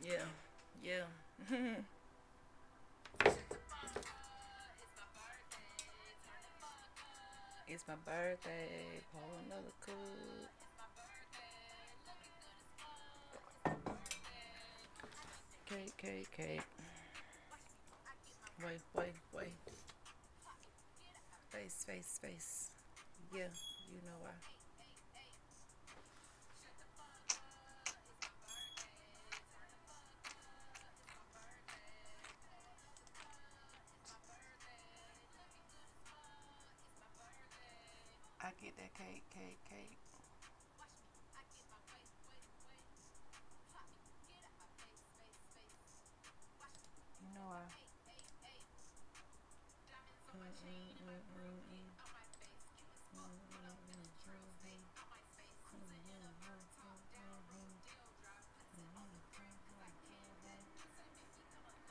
Yeah. Yeah. It's my birthday. Pour another cup. Cake, cake, cake. Wait, wait, wait. Face, face, face. Yeah, you know why. I get that cake, cake, cake. You know why.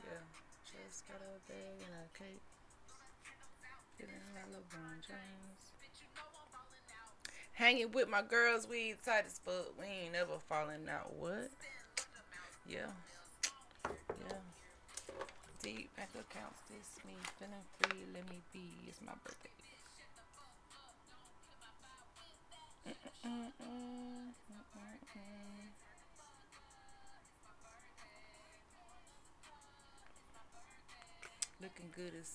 Yeah, just got a bag and a cake. Feeling like LeBron James. Hanging with my girls, we tight as fuck. We ain't never falling out. What? Yeah, yeah. Deep bank accounts, this me. Feeling free, let me be. It's my birthday. Looking good as.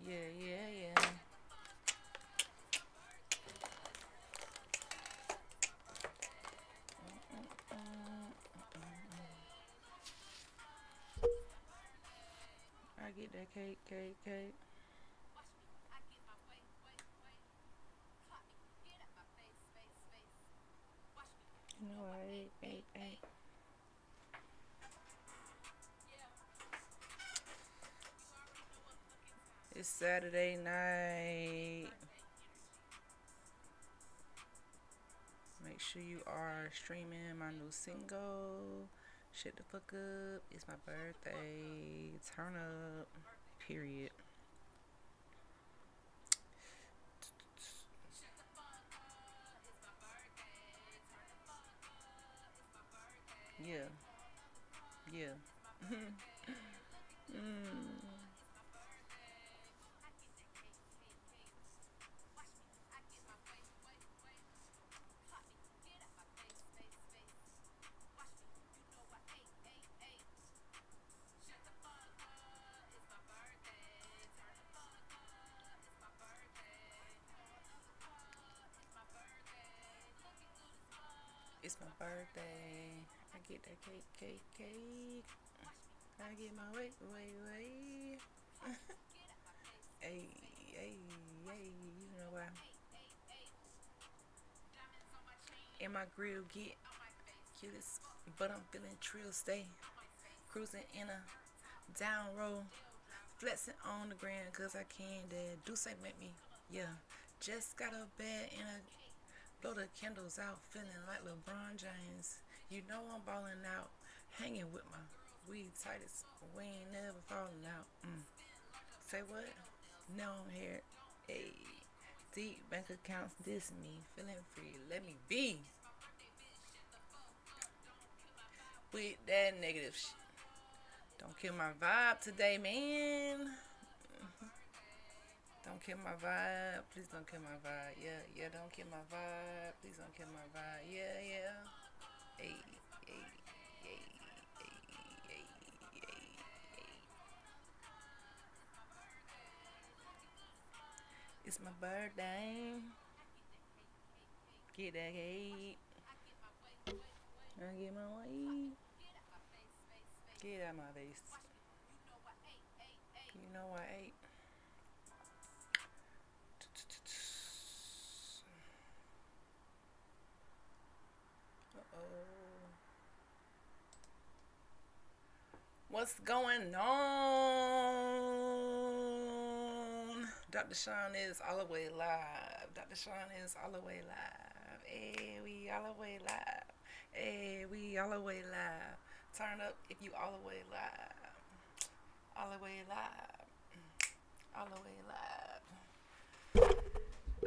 Yeah, yeah, yeah. I get that cake, cake, cake. You know I ate. It's Saturday night. Make sure you are streaming my new single. Shut the fuck up. It's my birthday. Turn up. Period. Yeah. Yeah. Mm. It's my birthday. I get that cake, cake, cake. I get my way, way, way. Hey, hey, hey. You know why? And my grill get cutest, but I'm feeling trill. Stay cruising in a down road, flexing on the ground 'cause I can. That do say make me, yeah. Just got a bed and a blow the candles out, feeling like LeBron James. You know I'm balling out, hanging with my weed tightest. We ain't never falling out. Say what? No, I'm here. Hey, deep bank accounts, this me, feeling free. Let me be with that negative shit. Don't kill my vibe today, man. Don't kill my vibe. Please don't kill my vibe. Yeah, yeah, don't kill my vibe. Please don't kill my vibe. Yeah, yeah. Hey, hey, hey, hey, hey, hey. It's my birthday. Get that cake. I get my way. Get out my face. You know I ate. Uh-oh. What's going on? Dr. Shon is all the way live. Dr. Shon is all the way live. Hey, we all the way live. Hey, we all the way live. Turn up if you all the way live. All the way live. All the way live.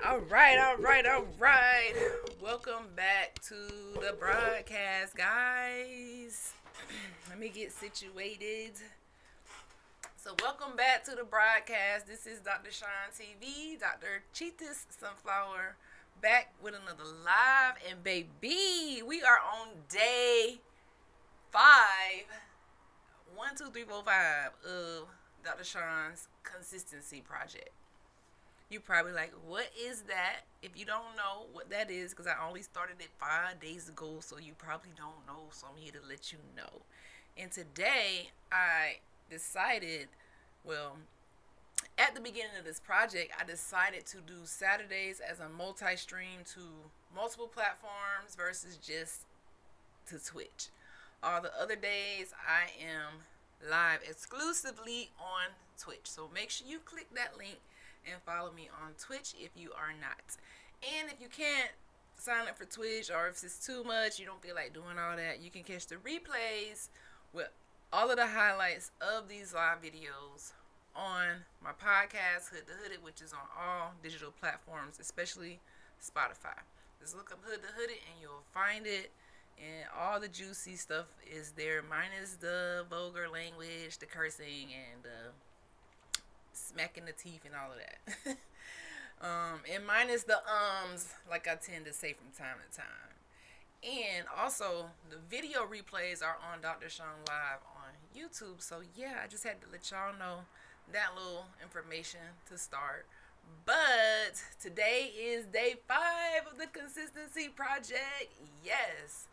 All right, all right, all right. Welcome back to the broadcast, guys. Let me get situated. So welcome back to the broadcast. This is Dr. Shon TV, Dr. Cheetah's Sunflower, back with another live. And baby, we are on day 5, 1, 2, 3, 4, 5 of Dr. Shon's consistency project. You probably like, what is that? If you don't know what that is, because I only started it 5 days ago, so you probably don't know, so I'm here to let you know. And today, I decided, well, at the beginning of this project, I decided to do Saturdays as a multi-stream to multiple platforms versus just to Twitch. All the other days, I am live exclusively on Twitch. So make sure you click that link and follow me on Twitch if you are not. And if you can't sign up for Twitch, or if it's too much, you don't feel like doing all that, you can catch the replays with all of the highlights of these live videos on my podcast, Hood to Hooded, which is on all digital platforms, especially Spotify. Just look up Hood to Hooded and you'll find it. And all the juicy stuff is there, minus the vulgar language, the cursing, and smacking the teeth and all of that. And minus the like I tend to say from time to time. And also, the video replays are on Dr. Shon Live on YouTube. So yeah, I just had to let y'all know that little information to start. But today is day 5 of the Consistency Project. Yes.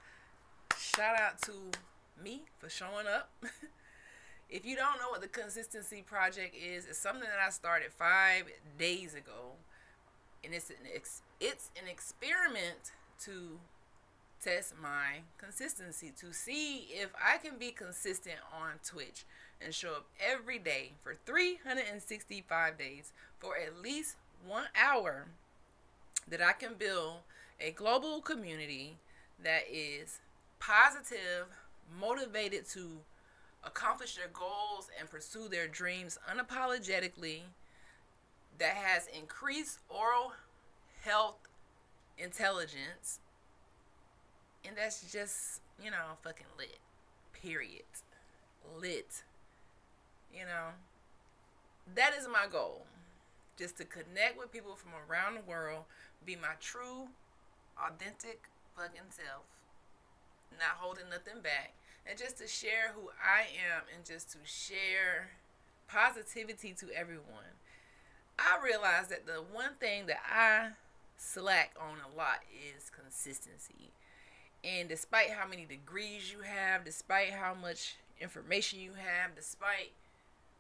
Shout out to me for showing up. If you don't know what the Consistency Project is, it's something that I started 5 days ago. And it's an experiment to test my consistency, to see if I can be consistent on Twitch and show up every day for 365 days for at least 1 hour, that I can build a global community that is positive, motivated to accomplish their goals and pursue their dreams unapologetically, that has increased oral health intelligence, and that's just, fucking lit. Period. Lit. That is my goal. Just to connect with people from around the world, be my true, authentic fucking self, not holding nothing back, and just to share who I am and just to share positivity to everyone. I realize that the one thing that I slack on a lot is consistency. And despite how many degrees you have, despite how much information you have, despite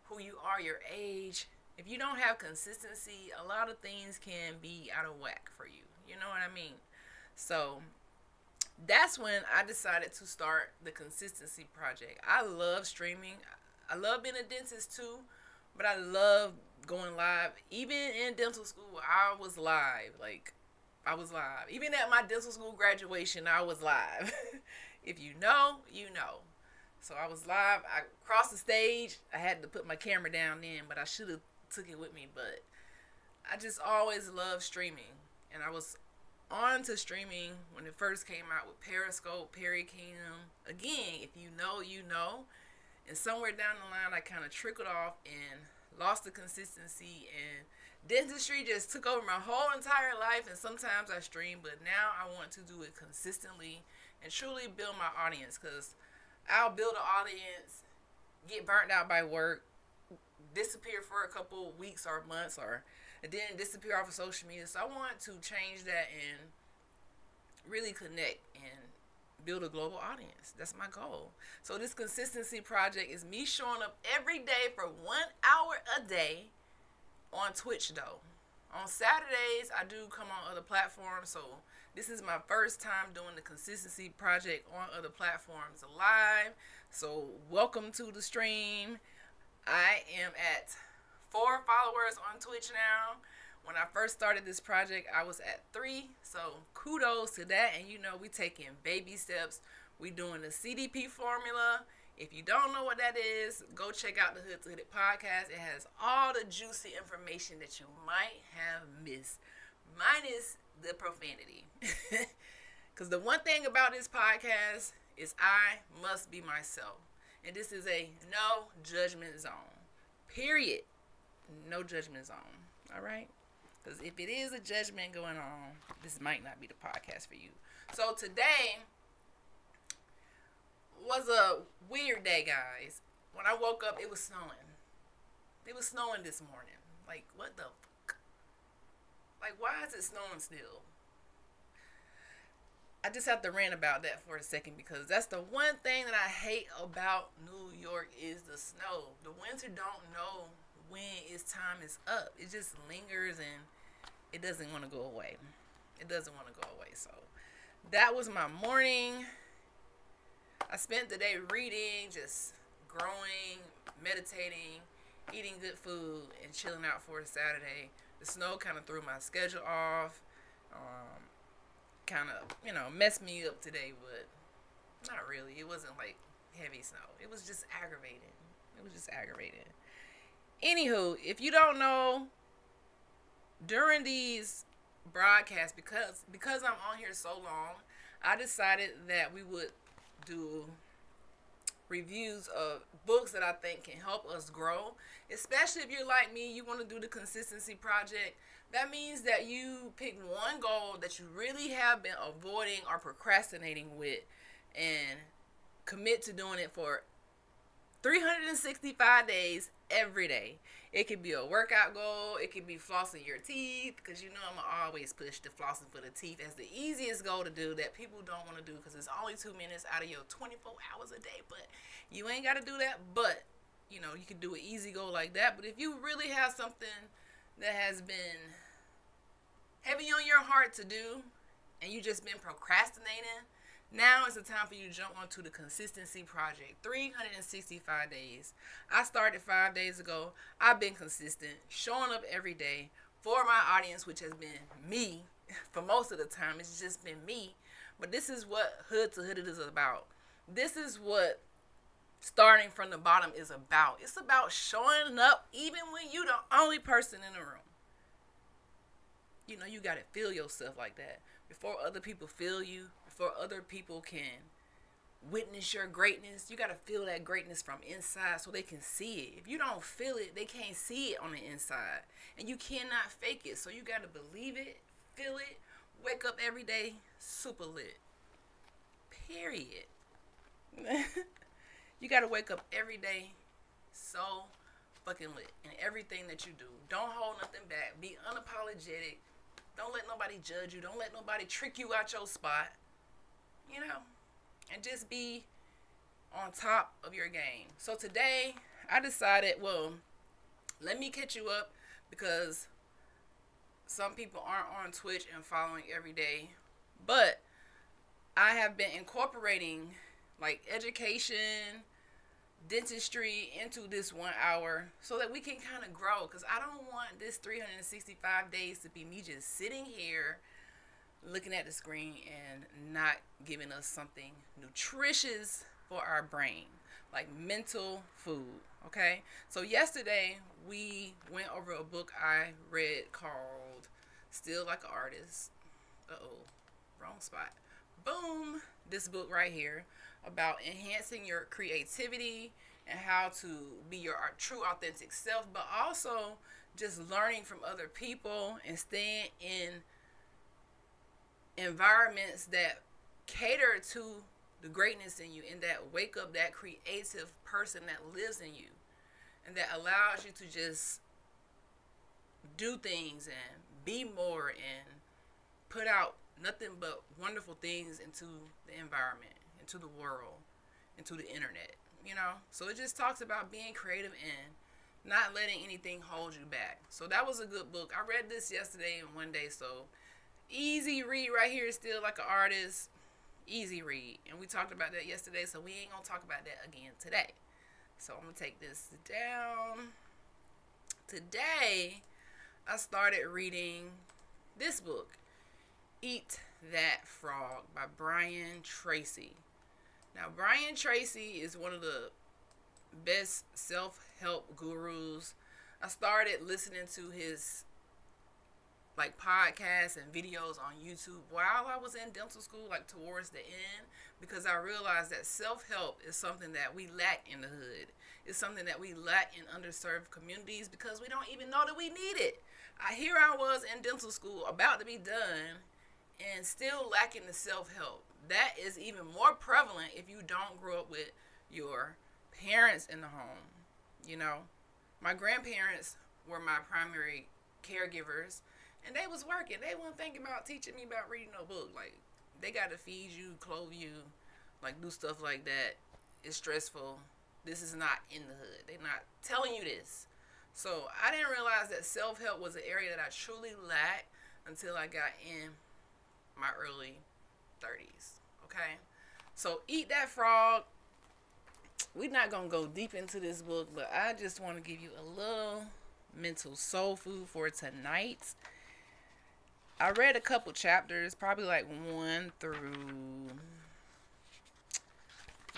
who you are, your age, if you don't have consistency, a lot of things can be out of whack for you. You know what I mean? So that's when I decided to start the Consistency Project. I love streaming. I love being a dentist too, but I love going live. Even in dental school, I was live. Even at my dental school graduation, I was live. If you know, you know. So I was live. I crossed the stage. I had to put my camera down then, but I should have took it with me. But I just always loved streaming. And I was on to streaming when it first came out with Periscope, Perry Kingdom. Again, if you know, you know. And somewhere down the line, I kind of trickled off and lost the consistency, and dentistry just took over my whole entire life. And sometimes I stream, but now I want to do it consistently and truly build my audience, because I'll build an audience, get burnt out by work, disappear for a couple weeks or months, or then disappear off of social media. So I want to change that and really connect and build a global audience. That's my goal. So this Consistency Project is me showing up every day for 1 hour a day on Twitch though. On Saturdays, I do come on other platforms. So this is my first time doing the Consistency Project on other platforms live. So welcome to the stream. I am at 4 followers on Twitch now. When I first started this project, I was at 3. So kudos to that. And we taking baby steps. We doing the CDP formula. If you don't know what that is, go check out the Hood to Hooded podcast. It has all the juicy information that you might have missed, minus the profanity. Because the one thing about this podcast is I must be myself. And this is a no judgment zone. Period. No judgment zone. All right? Because if it is a judgment going on, this might not be the podcast for you. So today was a weird day, guys. When I woke up, it was snowing. It was snowing this morning. Like, what the fuck? Like, why is it snowing still? I just have to rant about that for a second because that's the one thing that I hate about New York is the snow. The winter don't know when its time is up. It just lingers and it doesn't want to go away. It doesn't want to go away. So that was my morning. I spent the day reading, just growing, meditating, eating good food, and chilling out for a Saturday. The snow kind of threw my schedule off. Kind of, messed me up today, but not really. It wasn't like heavy snow. It was just aggravating. Anywho, if you don't know, during these broadcasts, because I'm on here so long, I decided that we would do reviews of books that I think can help us grow. Especially if you're like me, you want to do the consistency project. That means that you pick one goal that you really have been avoiding or procrastinating with and commit to doing it for 365 days every day. It could be a workout goal. It could be flossing your teeth, because I'm going to always push the flossing for the teeth as the easiest goal to do that people don't want to do because it's only 2 minutes out of your 24 hours a day. But you ain't got to do that. But, you can do an easy goal like that. But if you really have something that has been heavy on your heart to do and you just been procrastinating, now is the time for you to jump onto the consistency project. 365 days. I started 5 days ago. I've been consistent, showing up every day for my audience, which has been me for most of the time. It's just been me. But this is what Hood to Hood is about. This is what starting from the bottom is about. It's about showing up even when you're the only person in the room. You got to feel yourself like that. Before other people feel you, before other people can witness your greatness, you got to feel that greatness from inside so they can see it. If you don't feel it, they can't see it on the inside. And you cannot fake it. So you got to believe it, feel it, wake up every day super lit. Period. You got to wake up every day so fucking lit in everything that you do. Don't hold nothing back. Be unapologetic. Don't let nobody judge you. Don't let nobody trick you out your spot. And just be on top of your game. So today, I decided, let me catch you up because some people aren't on Twitch and following every day. But I have been incorporating like education, dentistry into this 1 hour so that we can kind of grow, because I don't want this 365 days to be me just sitting here looking at the screen and not giving us something nutritious for our brain, like mental food. Okay, so yesterday we went over a book I read called Still Like an Artist. Wrong spot. Boom. This book right here about enhancing your creativity and how to be your true authentic self, but also just learning from other people and staying in environments that cater to the greatness in you and that wake up that creative person that lives in you and that allows you to just do things and be more and put out nothing but wonderful things into the environment, into the world, into the internet, So it just talks about being creative and not letting anything hold you back. So that was a good book. I read this yesterday in one day, so easy read right here. Still Like an Artist. Easy read. And we talked about that yesterday, so we ain't going to talk about that again today. So I'm going to take this down. Today, I started reading this book, Eat That Frog by Brian Tracy. Now, Brian Tracy is one of the best self-help gurus. I started listening to his like podcasts and videos on YouTube while I was in dental school, like towards the end, because I realized that self-help is something that we lack in the hood. It's something that we lack in underserved communities because we don't even know that we need it. Here I was in dental school about to be done and still lacking the self-help. That is even more prevalent if you don't grow up with your parents in the home. You know, my grandparents were my primary caregivers, and they was working. They weren't thinking about teaching me about reading no book. Like, they got to feed you, clothe you, like do stuff like that. It's stressful. This is not in the hood. They're not telling you this. So I didn't realize that self-help was an area that I truly lacked until I got in my early 30s. Okay? So Eat That Frog. We're not going to go deep into this book, but I just want to give you a little mental soul food for tonight. I read a couple chapters, probably like one through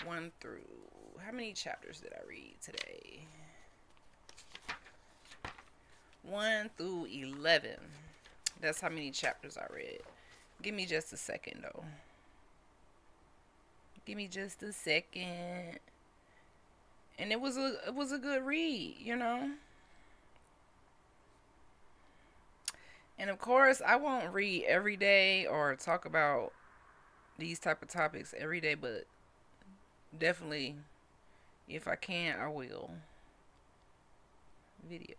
how many chapters did I read today? 1 through 11. That's how many chapters I read. Give me just a second though. Give me just a second. And it was a good read, you know. And of course, I won't read every day or talk about these type of topics every day, but definitely, if I can, I will. Videos.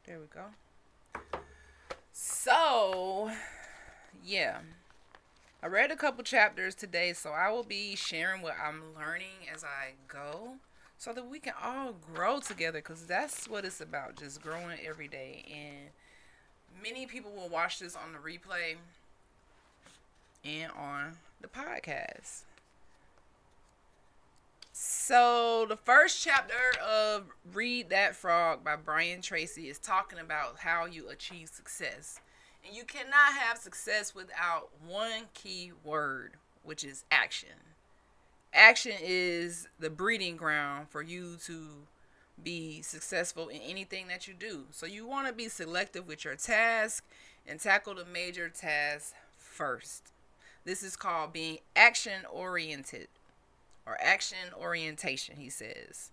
There we go. So, yeah. I read a couple chapters today, so I will be sharing what I'm learning as I go so that we can all grow together, because that's what it's about, just growing every day. And many people will watch this on the replay and on the podcast. So the first chapter of Read That Frog by Brian Tracy is talking about how you achieve success. And you cannot have success without one key word, which is action. Action is the breeding ground for you to be successful in anything that you do. So you want to be selective with your task and tackle the major tasks first. This is called being action oriented, or action orientation, he says.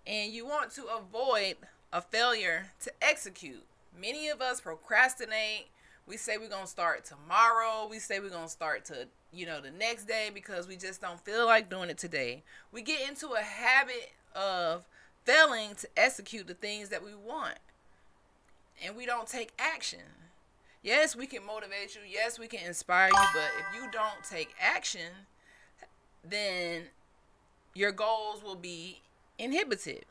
And you want to avoid a failure to execute. Many of us procrastinate. We say we're going to start tomorrow. We say we're going to start to, the next day because we just don't feel like doing it today. We get into a habit of failing to execute the things that we want. And we don't take action. Yes, we can motivate you. Yes, we can inspire you. But if you don't take action, then your goals will be inhibited.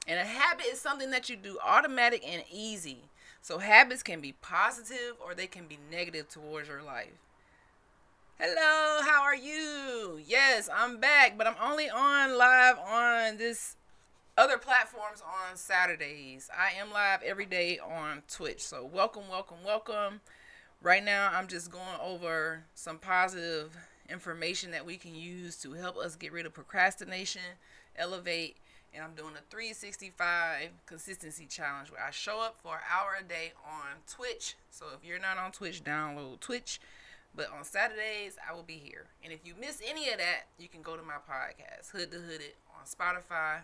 And a habit is something that you do automatic and easy. So habits can be positive or they can be negative towards your life. Hello, how are you? Yes, I'm back, but I'm only on live on this other platforms on Saturdays. I am live every day on Twitch. So welcome, welcome, welcome. Right now, I'm just going over some positive information that we can use to help us get rid of procrastination, elevate, and I'm doing a 365 consistency challenge where I show up for an hour a day on Twitch. So if you're not on Twitch, download Twitch. But on Saturdays, I will be here. And if you miss any of that, you can go to my podcast, Hood to Hooded, on Spotify,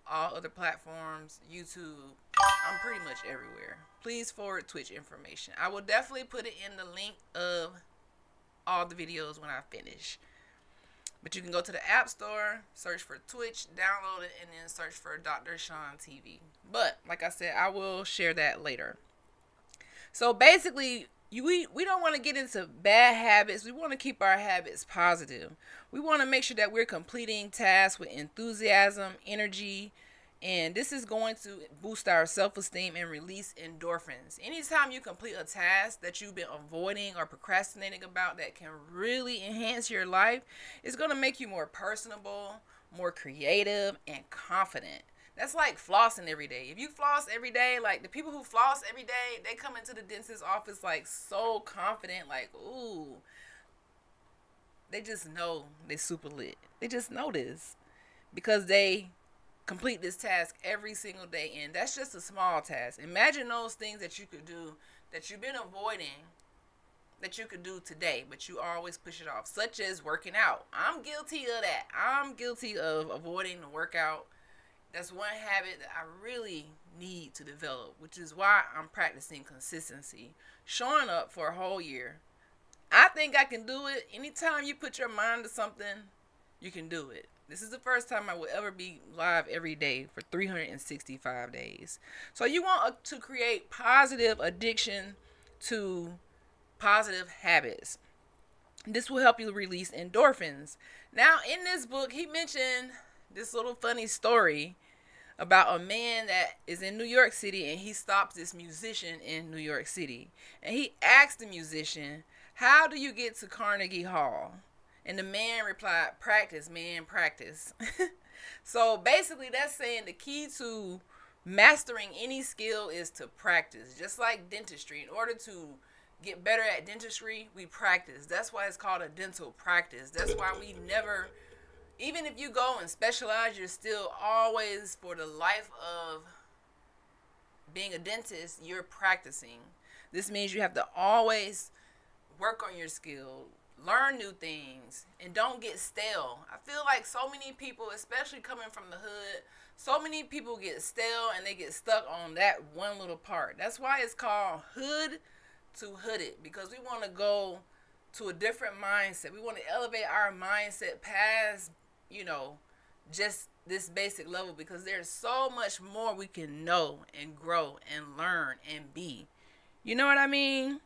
all other platforms, YouTube. I'm pretty much everywhere. Please forward Twitch information. I will definitely put it in the link of all the videos when I finish. But you can go to the App Store, search for Twitch, download it, and then search for Dr. Shon TV. But, like I said, I will share that later. So, basically, we don't want to get into bad habits. We want to keep our habits positive. We want to make sure that we're completing tasks with enthusiasm, energy, and this is going to boost our self-esteem and release endorphins. Anytime you complete a task that you've been avoiding or procrastinating about that can really enhance your life, it's going to make you more personable, more creative, and confident. That's like flossing every day. If you floss every day, like the people who floss every day, they come into the dentist's office like so confident, like, ooh, they just know they super lit. They just know this because they complete this task every single day. And that's just a small task. Imagine those things that you could do that you've been avoiding that you could do today, but you always push it off, such as working out. I'm guilty of that. I'm guilty of avoiding the workout. That's one habit that I really need to develop, which is why I'm practicing consistency, showing up for a whole year. I think I can do it. Anytime you put your mind to something, you can do it. This is the first time I will ever be live every day for 365 days. So you want to create positive addiction to positive habits. This will help you release endorphins. Now, in this book, he mentioned this little funny story about a man that is in New York City, and he stops this musician in New York City. And he asked the musician, "How do you get to Carnegie Hall?" And the man replied, "Practice, man, practice." So basically that's saying the key to mastering any skill is to practice. Just like dentistry. In order to get better at dentistry, we practice. That's why it's called a dental practice. That's why we never, even if you go and specialize, you're still always, for the life of being a dentist, you're practicing. This means you have to always work on your skill, learn new things, and don't get stale. I feel like so many people, especially coming from the hood, so many people get stale and they get stuck on that one little part. That's why it's called hood to hooded, because we want to go to a different mindset. We want to elevate our mindset past, just this basic level, because there's so much more we can know and grow and learn and be. You know what I mean?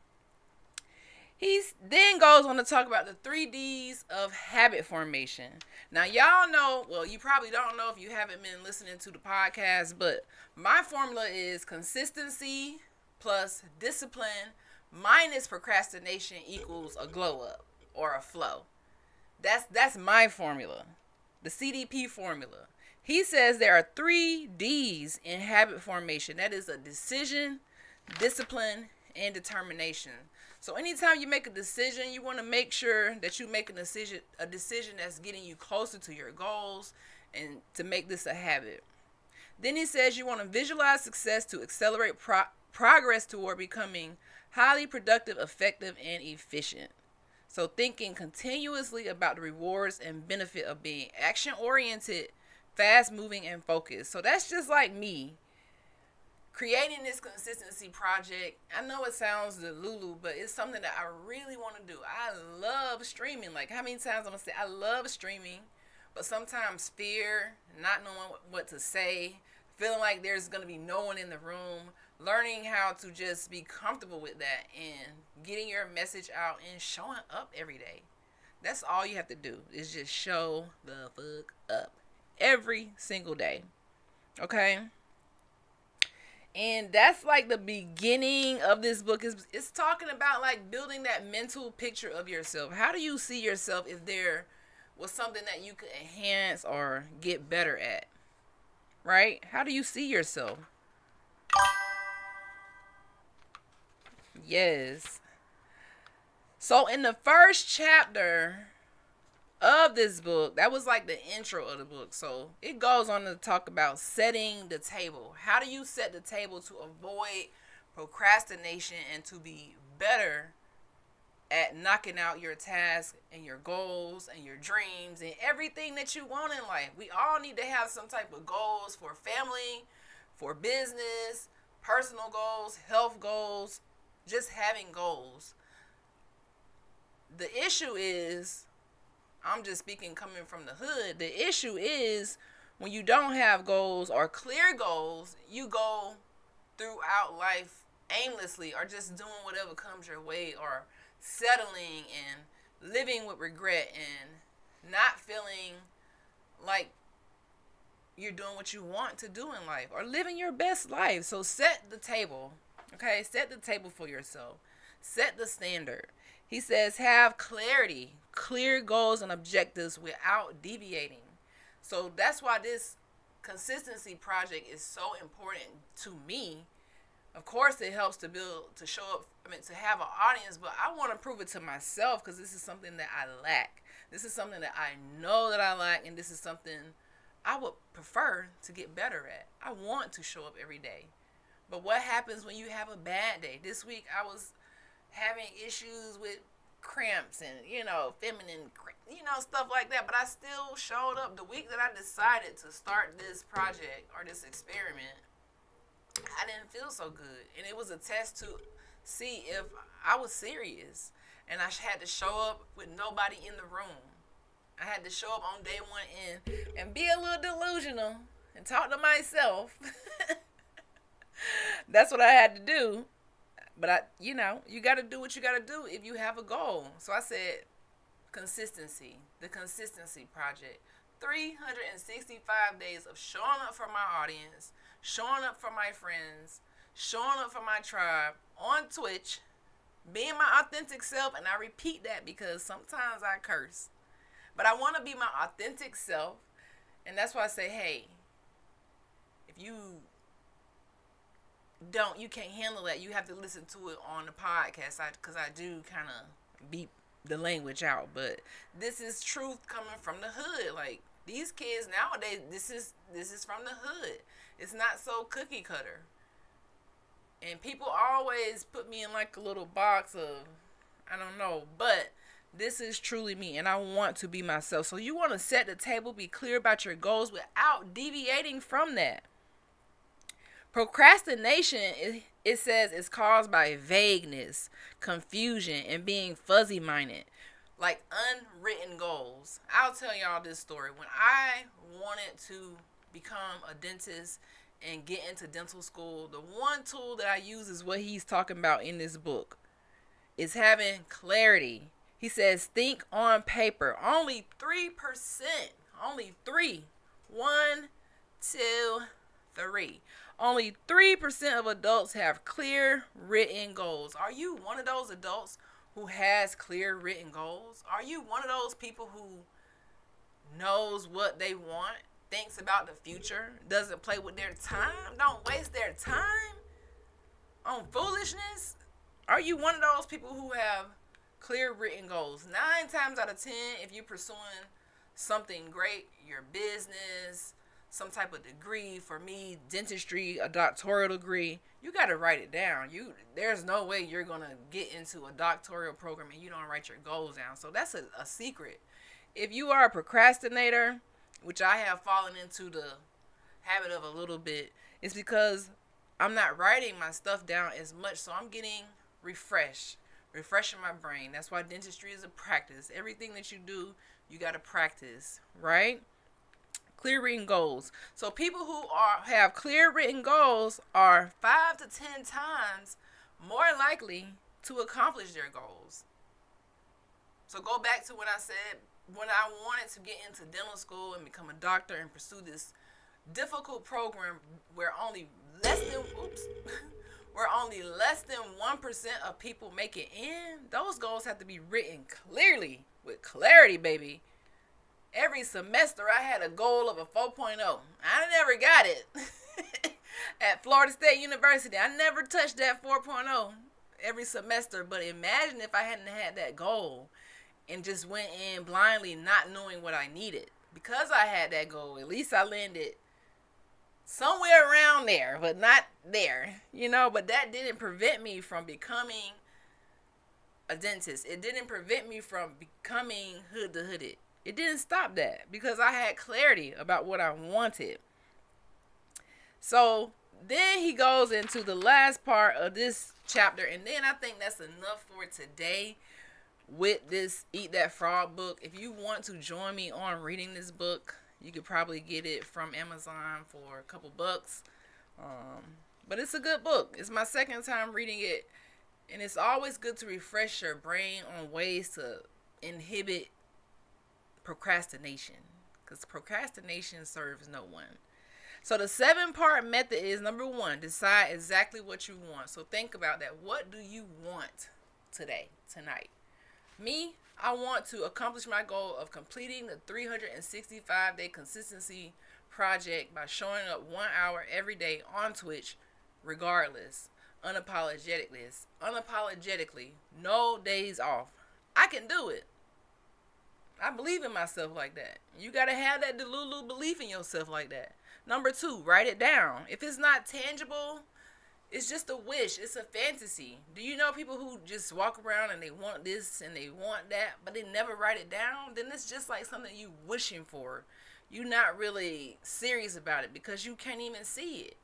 He then goes on to talk about the 3Ds of habit formation. Now, y'all know, well, you probably don't know if you haven't been listening to the podcast, but my formula is consistency plus discipline minus procrastination equals a glow up or a flow. That's my formula, the CDP formula. He says there are 3Ds in habit formation. That is a decision, discipline, and determination. So anytime you make a decision, you want to make sure that you make a decision that's getting you closer to your goals and to make this a habit. Then he says you want to visualize success to accelerate progress toward becoming highly productive, effective, and efficient. So thinking continuously about the rewards and benefit of being action-oriented, fast-moving, and focused. So that's just like me creating this consistency project. I know it sounds delulu, but it's something that I really want to do. I love streaming. Like, how many times I'm going to say I love streaming, but sometimes fear, not knowing what to say, feeling like there's going to be no one in the room, learning how to just be comfortable with that and getting your message out and showing up every day. That's all you have to do is just show the fuck up every single day. Okay? And that's like the beginning of this book. It's talking about like building that mental picture of yourself. How do you see yourself if there was something that you could enhance or get better at? Right? How do you see yourself? Yes. So in the first chapter of this book, that was like the intro of the book. So it goes on to talk about setting the table. How do you set the table to avoid procrastination and to be better at knocking out your tasks and your goals and your dreams and everything that you want in life? We all need to have some type of goals for family, for business, personal goals, health goals, just having goals. The issue is, I'm just speaking coming from the hood, the issue is when you don't have goals or clear goals, you go throughout life aimlessly or just doing whatever comes your way or settling and living with regret and not feeling like you're doing what you want to do in life or living your best life. So set the table, okay? Set the table for yourself. Set the standard. He says have clarity, clear goals and objectives without deviating. So that's why this consistency project is so important to me. Of course, it helps to build, to show up, to have an audience, but I want to prove it to myself because this is something that I lack. This is something that I know that I lack, and this is something I would prefer to get better at. I want to show up every day. But what happens when you have a bad day? This week I was having issues with cramps and, feminine, stuff like that. But I still showed up. The week that I decided to start this project or this experiment, I didn't feel so good. And it was a test to see if I was serious. And I had to show up with nobody in the room. I had to show up on day one and be a little delusional and talk to myself. That's what I had to do. But you got to do what you got to do if you have a goal. So I said, consistency, the consistency project. 365 days of showing up for my audience, showing up for my friends, showing up for my tribe on Twitch, being my authentic self. And I repeat that because sometimes I curse. But I want to be my authentic self. And that's why I say, hey, if you can't handle that, you have to listen to it on the podcast, because I do kind of beep the language out. But this is truth coming from the hood. Like, these kids nowadays, this is from the hood. It's not so cookie cutter. And people always put me in like a little box of, I don't know, but this is truly me, and I want to be myself. So you want to set the table, be clear about your goals without deviating from that. Procrastination, it says, is caused by vagueness, confusion, and being fuzzy-minded, like unwritten goals. I'll tell y'all this story. When I wanted to become a dentist and get into dental school, the one tool that I use is what he's talking about in this book. It's having clarity. He says, think on paper. Only 3%. Only 3. 1, 2, 3. Only 3% of adults have clear written goals. Are you one of those adults who has clear written goals? Are you one of those people who knows what they want, thinks about the future, doesn't play with their time, don't waste their time on foolishness? Are you one of those people who have clear written goals? 9 times out of 10, if you're pursuing something great, your business, some type of degree, for me, dentistry, a doctoral degree, you got to write it down. There's no way you're going to get into a doctoral program and you don't write your goals down. So that's a secret. If you are a procrastinator, which I have fallen into the habit of a little bit, it's because I'm not writing my stuff down as much. So I'm getting refreshing my brain. That's why dentistry is a practice. Everything that you do, you got to practice, right? Clear written goals. So people who have clear written goals are 5 to 10 times more likely to accomplish their goals. So go back to when I said, when I wanted to get into dental school and become a doctor and pursue this difficult program where only less than 1% of people make it in, those goals have to be written clearly, with clarity, baby. Every semester I had a goal of a 4.0. I never got it. At Florida State University, I never touched that 4.0 every semester. But imagine if I hadn't had that goal and just went in blindly, not knowing what I needed. Because I had that goal, at least I landed somewhere around there, but not there, but that didn't prevent me from becoming a dentist. It didn't prevent me from becoming hood to hooded. It didn't stop that because I had clarity about what I wanted. So then he goes into the last part of this chapter, and then I think that's enough for today with this Eat That Frog book. If you want to join me on reading this book, you could probably get it from Amazon for a couple bucks. But it's a good book. It's my second time reading it. And it's always good to refresh your brain on ways to inhibit procrastination. Because procrastination serves no one. So the 7-part method is, number 1, decide exactly what you want. So think about that. What do you want today, tonight? Me, I want to accomplish my goal of completing the 365-day consistency project by showing up 1 hour every day on Twitch, regardless, unapologetically, no days off. I can do it. I believe in myself like that. You got to have that delulu belief in yourself like that. Number 2, write it down. If it's not tangible, it's just a wish. It's a fantasy. Do you know people who just walk around and they want this and they want that, but they never write it down? Then it's just like something you wishing for. You're not really serious about it because you can't even see it.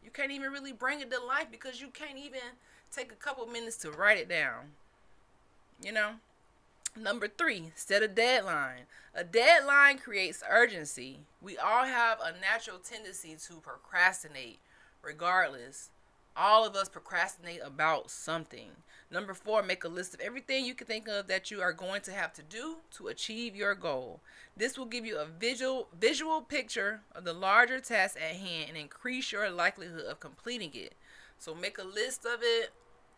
You can't even really bring it to life because you can't even take a couple minutes to write it down. You know? Number 3, set a deadline. A deadline creates urgency. We all have a natural tendency to procrastinate regardless. All of us procrastinate about something. Number 4, make a list of everything you can think of that you are going to have to do to achieve your goal. This will give you a visual picture of the larger task at hand and increase your likelihood of completing it. So make a list of it,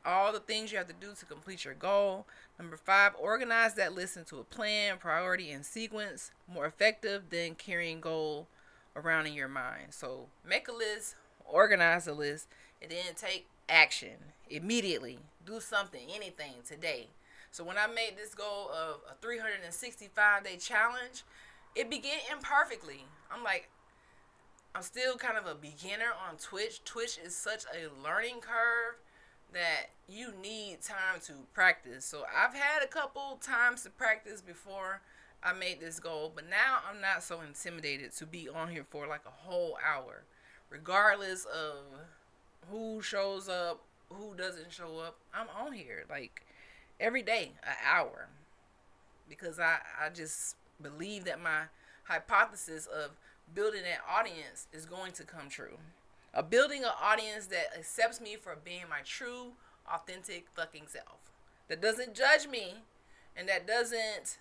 all the things you have to do to complete your goal. Number 5, organize that list into a plan, priority, and sequence. More effective than carrying goal around in your mind. So make a list, organize the list, and then take action immediately. Do something, anything today. So when I made this goal of a 365-day challenge, it began imperfectly. I'm still kind of a beginner on Twitch. Twitch is such a learning curve that you need time to practice. So I've had a couple times to practice before I made this goal, but now I'm not so intimidated to be on here for like a whole hour, regardless of who shows up, who doesn't show up. I'm on here like every day, an hour, because I just believe that my hypothesis of building an audience is going to come true. Building an audience that accepts me for being my true, authentic fucking self. That doesn't judge me and that doesn't,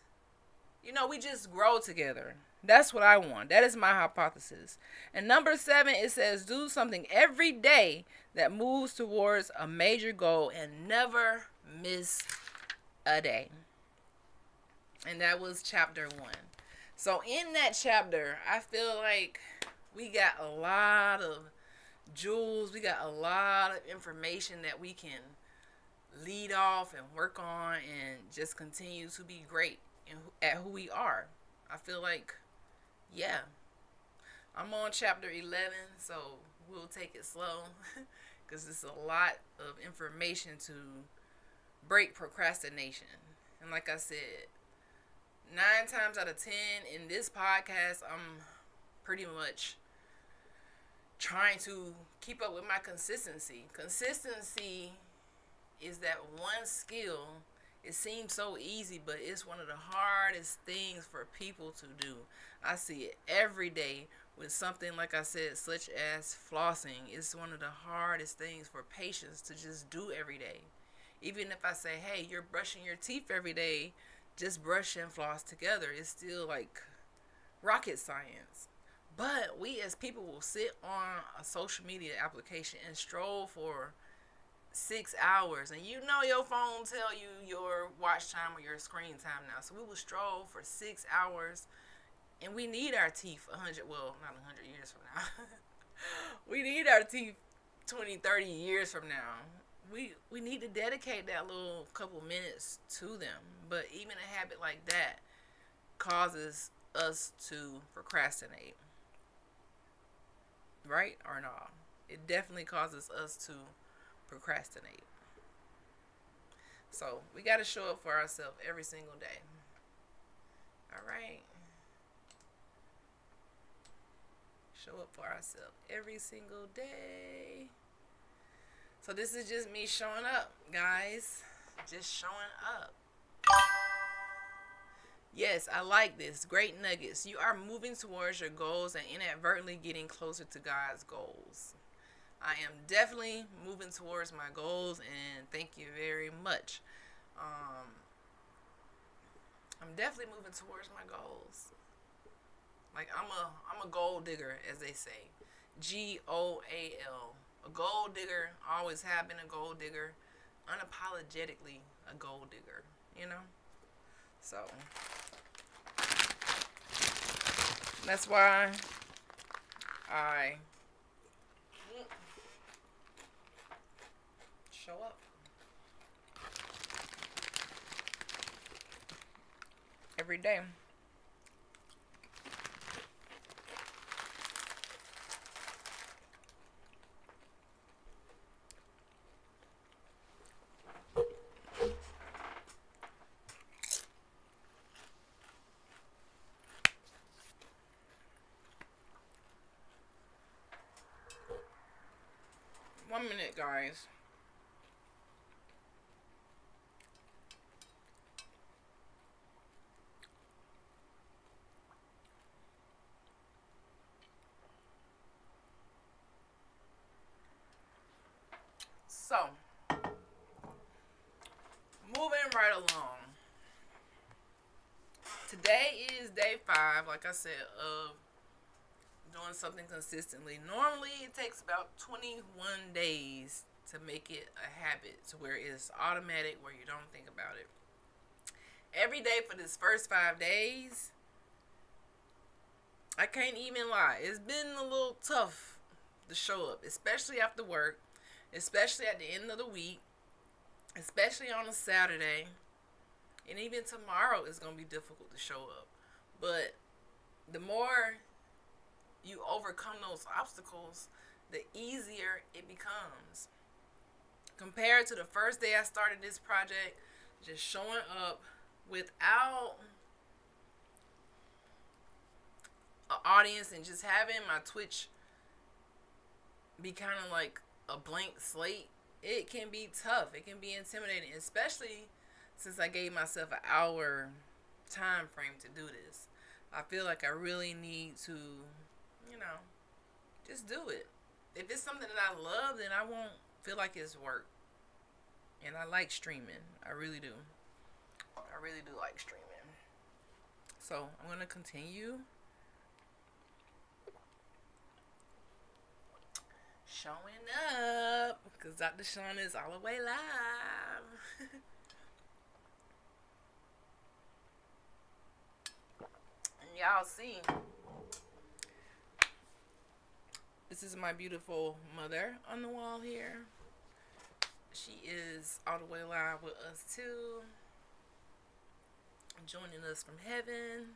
we just grow together. That's what I want. That is my hypothesis. And number 7, it says do something every day that moves towards a major goal and never miss a day. And that was chapter 1. So in that chapter, I feel like we got a lot of jewels. We got a lot of information that we can lead off and work on and just continue to be great at who we are. I feel like, yeah, I'm on chapter 11, so we'll take it slow because it's a lot of information to break procrastination. And like I said, 9 times out of 10 in this podcast, I'm pretty much trying to keep up with my consistency. Consistency is that one skill. It seems so easy, but it's one of the hardest things for people to do. I see it every day with something, like I said, such as flossing. It's one of the hardest things for patients to just do every day. Even if I say, hey, you're brushing your teeth every day, just brush and floss together. It's still like rocket science. But we as people will sit on a social media application and stroll for 6 hours, and your phone tell you your watch time or your screen time now. So we will stroll for 6 hours, and we need our teeth not 100 years from now. We need our teeth 20, 30 years from now. We need to dedicate that little couple minutes to them. But even a habit like that causes us to procrastinate. Right or not? It definitely causes us to procrastinate. So we got to show up for ourselves every single day. All right. Show up for ourselves every single day. So this is just me showing up, guys. Just showing up. Yes, I like this. Great nuggets. You are moving towards your goals and inadvertently getting closer to God's goals. I am definitely moving towards my goals, and thank you very much. I'm definitely moving towards my goals. Like I'm a gold digger, as they say. GOAL. A gold digger. Always have been a gold digger. Unapologetically a gold digger. So that's why I show up every day. One minute, guys. So, moving right along. Today is day 5, like I said, of doing something consistently. Normally, it takes about 21 days to make it a habit to where it's automatic, where you don't think about it. Every day for this first 5 days, I can't even lie, it's been a little tough to show up, especially after work, especially at the end of the week, especially on a Saturday, and even tomorrow is going to be difficult to show up. But the more you overcome those obstacles, the easier it becomes. Compared to the first day I started this project, just showing up without an audience and just having my Twitch be kind of like a blank slate, it can be tough. It can be intimidating, especially since I gave myself an hour time frame to do this. I feel like I really need to, just do it. If it's something that I love, then I won't feel like it's work. And I like streaming. I really do. I really do like streaming. So I'm going to continue showing up because Dr. Shon is all the way live. And y'all see, this is my beautiful mother on the wall here. She is all the way live with us too, joining us from heaven.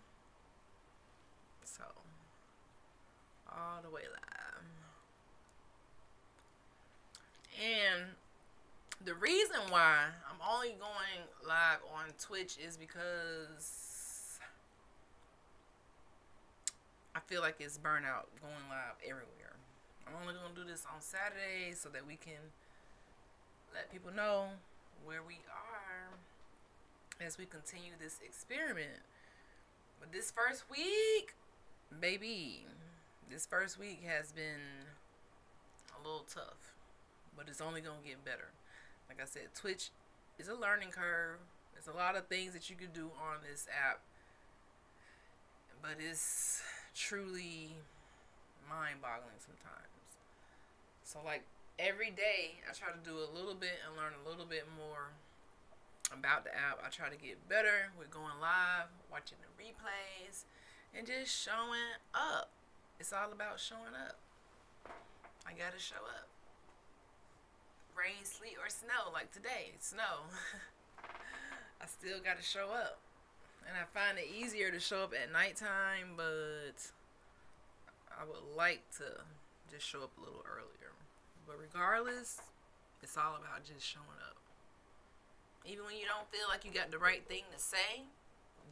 So, all the way live. And the reason why I'm only going live on Twitch is because I feel like it's burnout going live everywhere. I'm only going to do this on Saturdays so that we can let people know where we are as we continue this experiment. But this first week, baby, this first week has been a little tough, but it's only going to get better. Like I said, Twitch is a learning curve. There's a lot of things that you can do on this app, but it's truly mind-boggling sometimes. So like every day I try to do a little bit and learn a little bit more about the app. I try to get better with going live, watching the replays, and just showing up. It's all about showing up. I gotta show up. Rain, sleet, or snow, like today, snow. I still gotta show up. And I find it easier to show up at nighttime, but I would like to just show up a little earlier. But regardless, it's all about just showing up. Even when you don't feel like you got the right thing to say,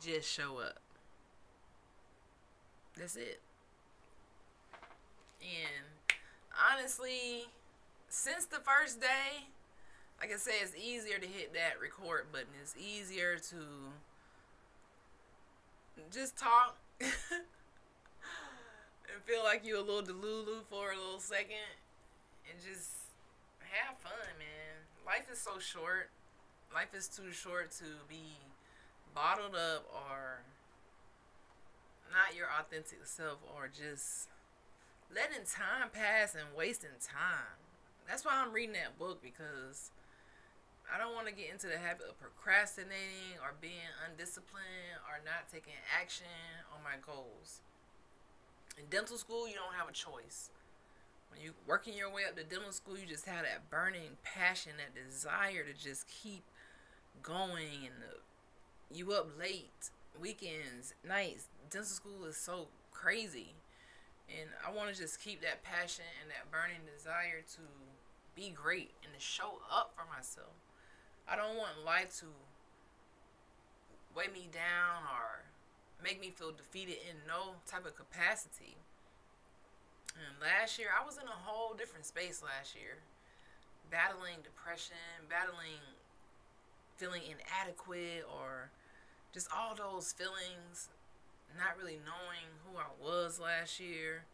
just show up. That's it. And honestly, since the first day, like I said, it's easier to hit that record button. It's easier to just talk and feel like you're a little delulu for a little second and just have fun, man. Life is so short. Life is too short to be bottled up or not your authentic self, or just letting time pass and wasting time. That's why I'm reading that book, because I don't want to get into the habit of procrastinating or being undisciplined or not taking action on my goals. In dental school, you don't have a choice. When you working your way up to dental school, you just have that burning passion, that desire to just keep going, and you up late, weekends, nights. Dental school is so crazy, and I want to just keep that passion and that burning desire to be great and to show up for myself. I don't want life to weigh me down or make me feel defeated in no type of capacity. And last year, I was in a whole different space last year, battling depression, battling feeling inadequate, or just all those feelings, not really knowing who I was last year.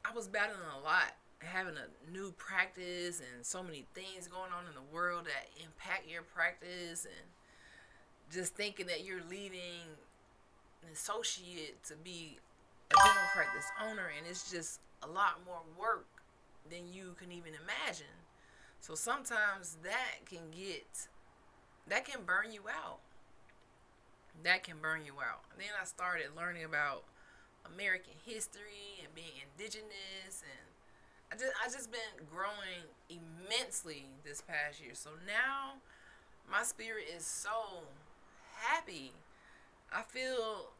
I was battling a lot, having a new practice and so many things going on in the world that impact your practice, and just thinking that you're leaving an associate to be a dental practice owner, and it's just a lot more work than you can even imagine. So sometimes that can burn you out. That can burn you out. And then I started learning about American history and being indigenous, and I just been growing immensely this past year. So now my spirit is so happy. I feel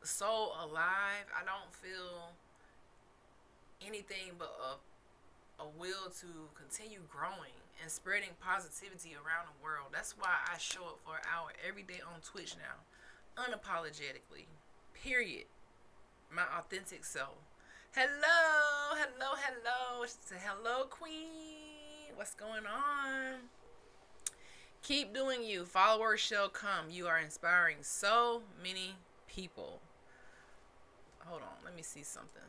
so alive. I don't feel anything but a will to continue growing and spreading positivity around the world. That's why I show up for an hour every day on Twitch now, unapologetically. Period. My authentic self. Hello, hello, hello. Say hello, Queen. What's going on? Keep doing you. Followers shall come. You are inspiring so many people. Hold on. Let me see something.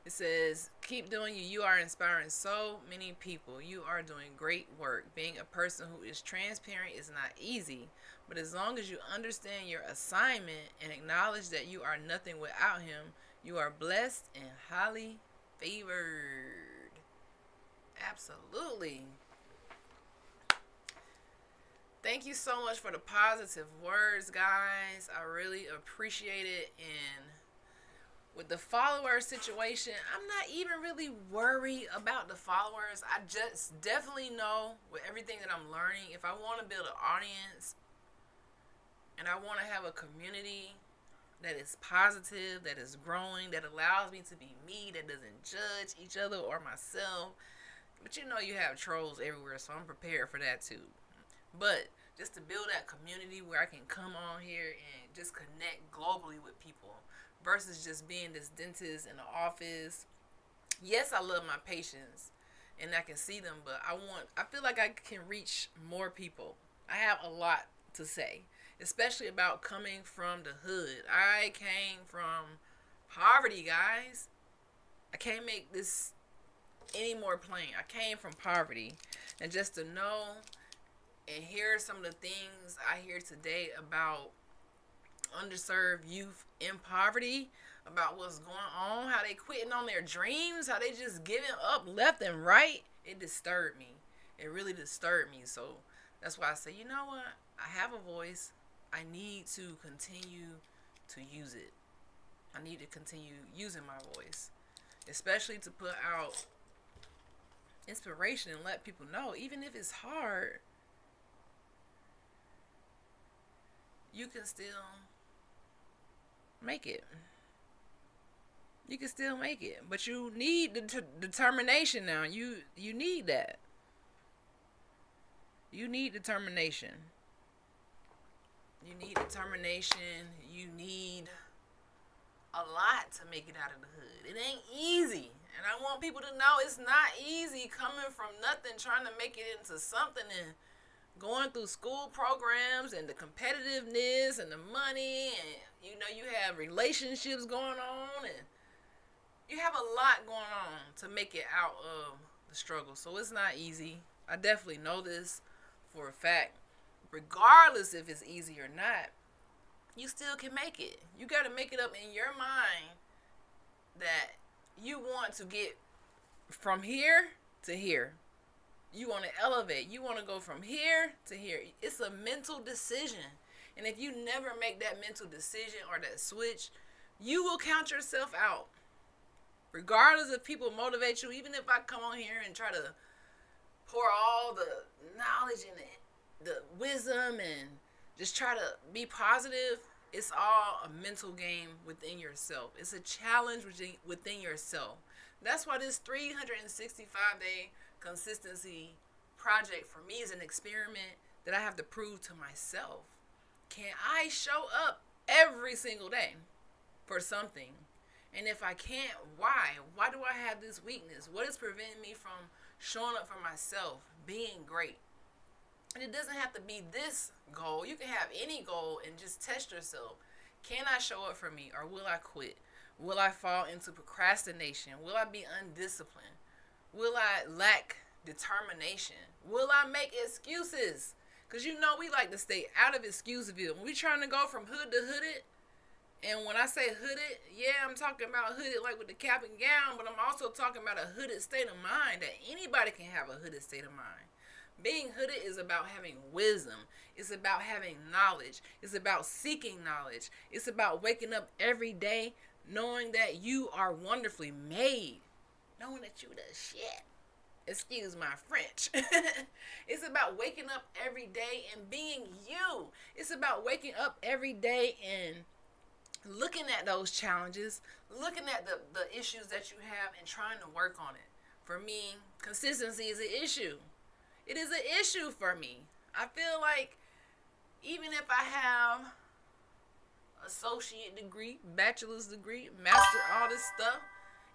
It says, keep doing you. You are inspiring so many people. You are doing great work. Being a person who is transparent is not easy, but as long as you understand your assignment and acknowledge that you are nothing without him, you are blessed and highly favored. Absolutely. Thank you so much for the positive words, guys. I really appreciate it. And with the follower situation, I'm not even really worried about the followers. I just definitely know with everything that I'm learning, if I want to build an audience and I want to have a community that is positive, that is growing, that allows me to be me, that doesn't judge each other or myself. But you know you have trolls everywhere, so I'm prepared for that too. But just to build that community where I can come on here and just connect globally with people versus just being this dentist in the office. Yes, I love my patients and I can see them, but I feel like I can reach more people. I have a lot to say, especially about coming from the hood. I came from poverty, guys. I can't make this any more plain. I came from poverty, and just to know and hear some of the things I hear today about underserved youth in poverty, about what's going on, how they quitting on their dreams, how they just giving up left and right, it disturbed me. It really disturbed me. So that's why I say, you know what? I have a voice. I need to continue to use it. I need to continue using my voice, especially to put out inspiration and let people know, even if it's hard, you can still make it. You can still make it, but you need the determination now. You need that. You need determination. You need determination. You need a lot to make it out of the hood. It ain't easy. And I want people to know it's not easy coming from nothing, trying to make it into something, and going through school programs and the competitiveness and the money, and you have relationships going on, and you have a lot going on to make it out of the struggle. So it's not easy. I definitely know this for a fact. Regardless if it's easy or not, you still can make it. You got to make it up in your mind that you want to get from here to here. You want to elevate. You want to go from here to here. It's a mental decision. And if you never make that mental decision or that switch, you will count yourself out. Regardless if people motivate you, even if I come on here and try to pour all the knowledge and the wisdom and just try to be positive, it's all a mental game within yourself. It's a challenge within yourself. That's why this 365-day consistency project for me is an experiment that I have to prove to myself. Can I show up every single day for something? And if I can't, why? Why do I have this weakness? What is preventing me from showing up for myself, being great? And it doesn't have to be this goal. You can have any goal and just test yourself. Can I show up for me, or will I quit? Will I fall into procrastination? Will I be undisciplined? Will I lack determination? Will I make excuses? Because we like to stay out of excuseville. When we're trying to go from hood to hooded, and when I say hooded, yeah, I'm talking about hooded like with the cap and gown, but I'm also talking about a hooded state of mind, that anybody can have a hooded state of mind. Being hooded is about having wisdom. It's about having knowledge. It's about seeking knowledge. It's about waking up every day knowing that you are wonderfully made. Knowing that you the shit. Excuse my French. It's about waking up every day and being you. It's about waking up every day and looking at those challenges, looking at the issues that you have and trying to work on it. For me, consistency is an issue. It is an issue for me. I feel like even if I have associate degree, bachelor's degree, master, all this stuff,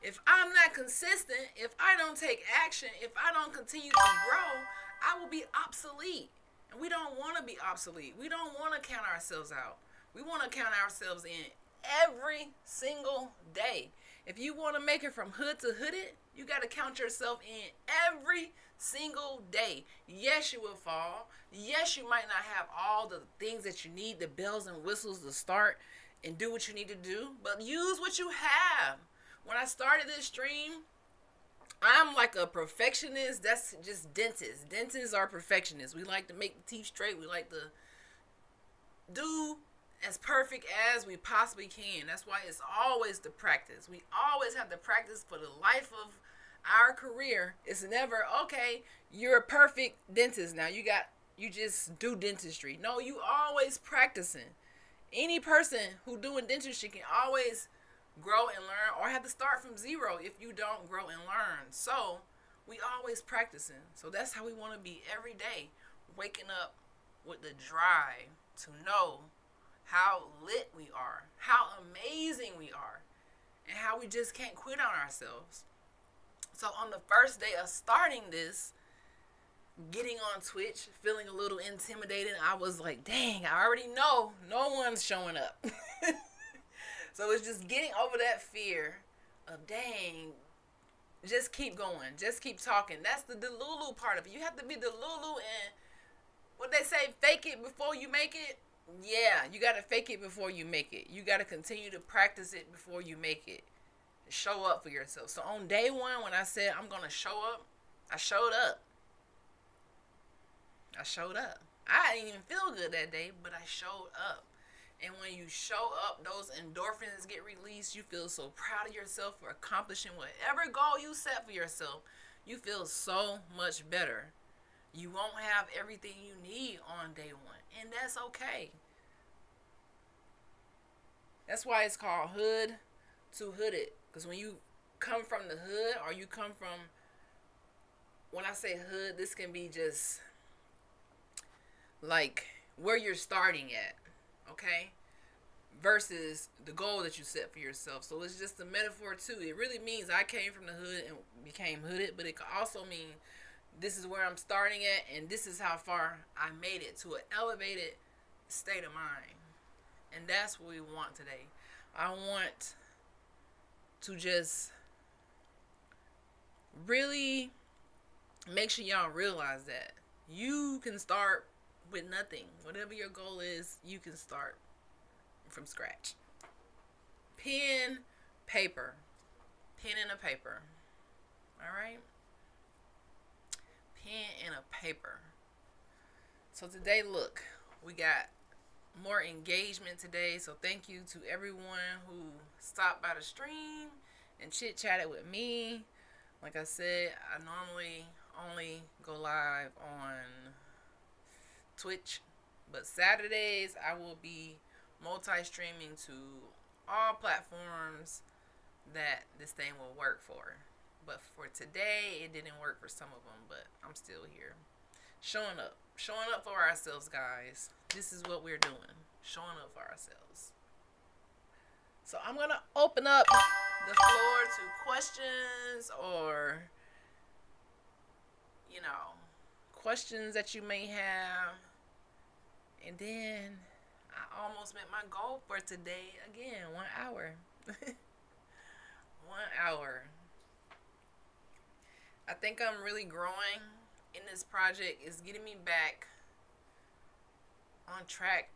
if I'm not consistent, if I don't take action, if I don't continue to grow, I will be obsolete. And we don't want to be obsolete. We don't want to count ourselves out. We want to count ourselves in every single day. If you want to make it from hood to hooded, you got to count yourself in every single day. Yes, you will fall. Yes, you might not have all the things that you need, the bells and whistles to start and do what you need to do, but use what you have. When I started this stream, I'm like a perfectionist. That's just dentists. Dentists are perfectionists. We like to make the teeth straight. We like to do as perfect as we possibly can. That's why it's always the practice. We always have to practice for the life of our career. It's never, okay, you're a perfect dentist now. You just do dentistry. No, you always practicing. Any person who doing dentistry can always grow and learn, or have to start from zero if you don't grow and learn. So we always practicing. So that's how we want to be every day, waking up with the drive to know how lit we are, how amazing we are, and how we just can't quit on ourselves. So on the first day of starting this, getting on Twitch, feeling a little intimidated, I was like, dang, I already know no one's showing up. So it's just getting over that fear of, dang, just keep going. Just keep talking. That's the Delulu part of it. You have to be Delulu, and what they say, fake it before you make it. Yeah, you got to fake it before you make it. You got to continue to practice it before you make it. Show up for yourself. So on day one, when I said I'm going to show up, I showed up. I showed up. I didn't even feel good that day, but I showed up. And when you show up, those endorphins get released. You feel so proud of yourself for accomplishing whatever goal you set for yourself. You feel so much better. You won't have everything you need on day one. And that's okay. That's why it's called hood to hooded. Because when you come from the hood, or you come from, when I say hood, this can be just like where you're starting at. Okay, versus the goal that you set for yourself. So it's just a metaphor too. It really means I came from the hood and became hooded, but it could also mean this is where I'm starting at, and this is how far I made it to an elevated state of mind. And that's what we want today. I want to just really make sure y'all realize that you can start with nothing. Whatever your goal is, you can start from scratch. Pen, paper. Pen and a paper. All right? pen and a paper. So today, look, we got more engagement today. So thank you to everyone who stopped by the stream and chit chatted with me. Like I said, I normally only go live on Twitch, but Saturdays I will be multi-streaming to all platforms that this thing will work for. But for today, it didn't work for some of them, but I'm still here. Showing up for ourselves, guys. This is what we're doing, showing up for ourselves. So I'm gonna open up the floor to questions, or questions that you may have. And then I almost met my goal for today again. 1 hour. 1 hour. I think I'm really growing in this project. It's getting me back on track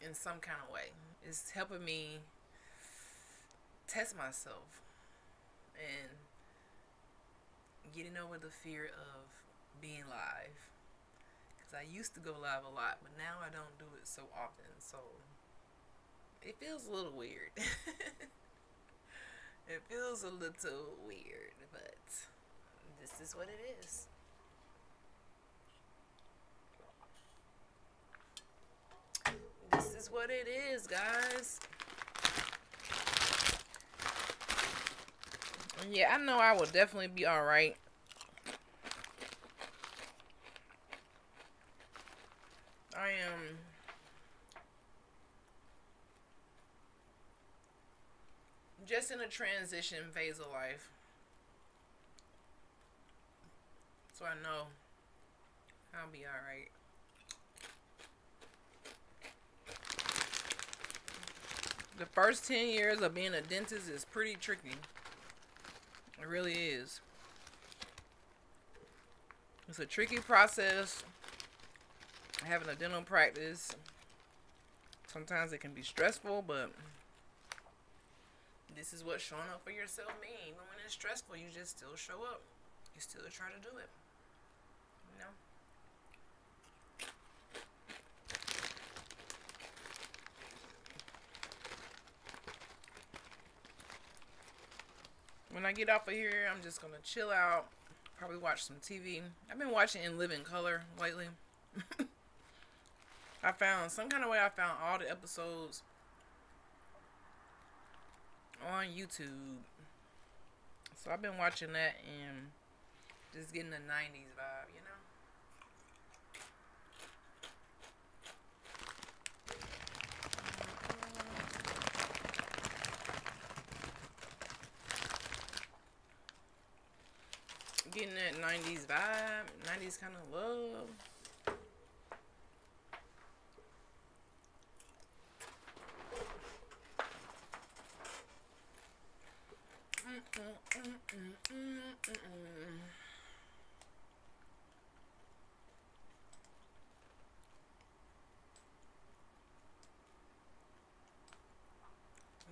in some kind of way. It's helping me test myself and getting over the fear of being live. Because I used to go live a lot, but now I don't do it so often. So it feels a little weird. It feels a little weird, but this is what it is. This is what it is, guys. Yeah, I know I will definitely be alright. I am just in a transition phase of life. So I know I'll be alright. The first 10 years of being a dentist is pretty tricky. It really is. It's a tricky process having a dental practice. Sometimes it can be stressful, but this is what showing up for yourself means. Even when it's stressful, you just still show up. You still try to do it. You know? When I get off of here, I'm just going to chill out. Probably watch some TV. I've been watching In Living Color lately. I found all the episodes on YouTube. So I've been watching that and just getting the 90s vibe, you know? Getting that 90s vibe, 90s kind of love.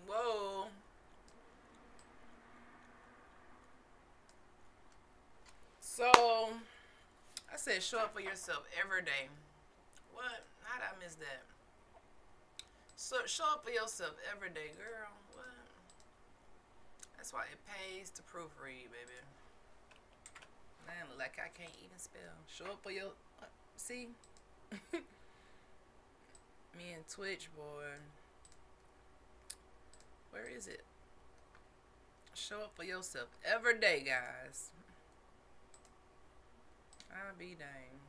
Whoa. So, I said show up for yourself every day. What? How did I miss that? So, show up for yourself every day, girl. What? That's why it pays to proofread, baby. Man, look like I can't even spell. Show up for your... See? Me and Twitch, boy. Where is it? Show up for yourself every day, guys. I'll be dang.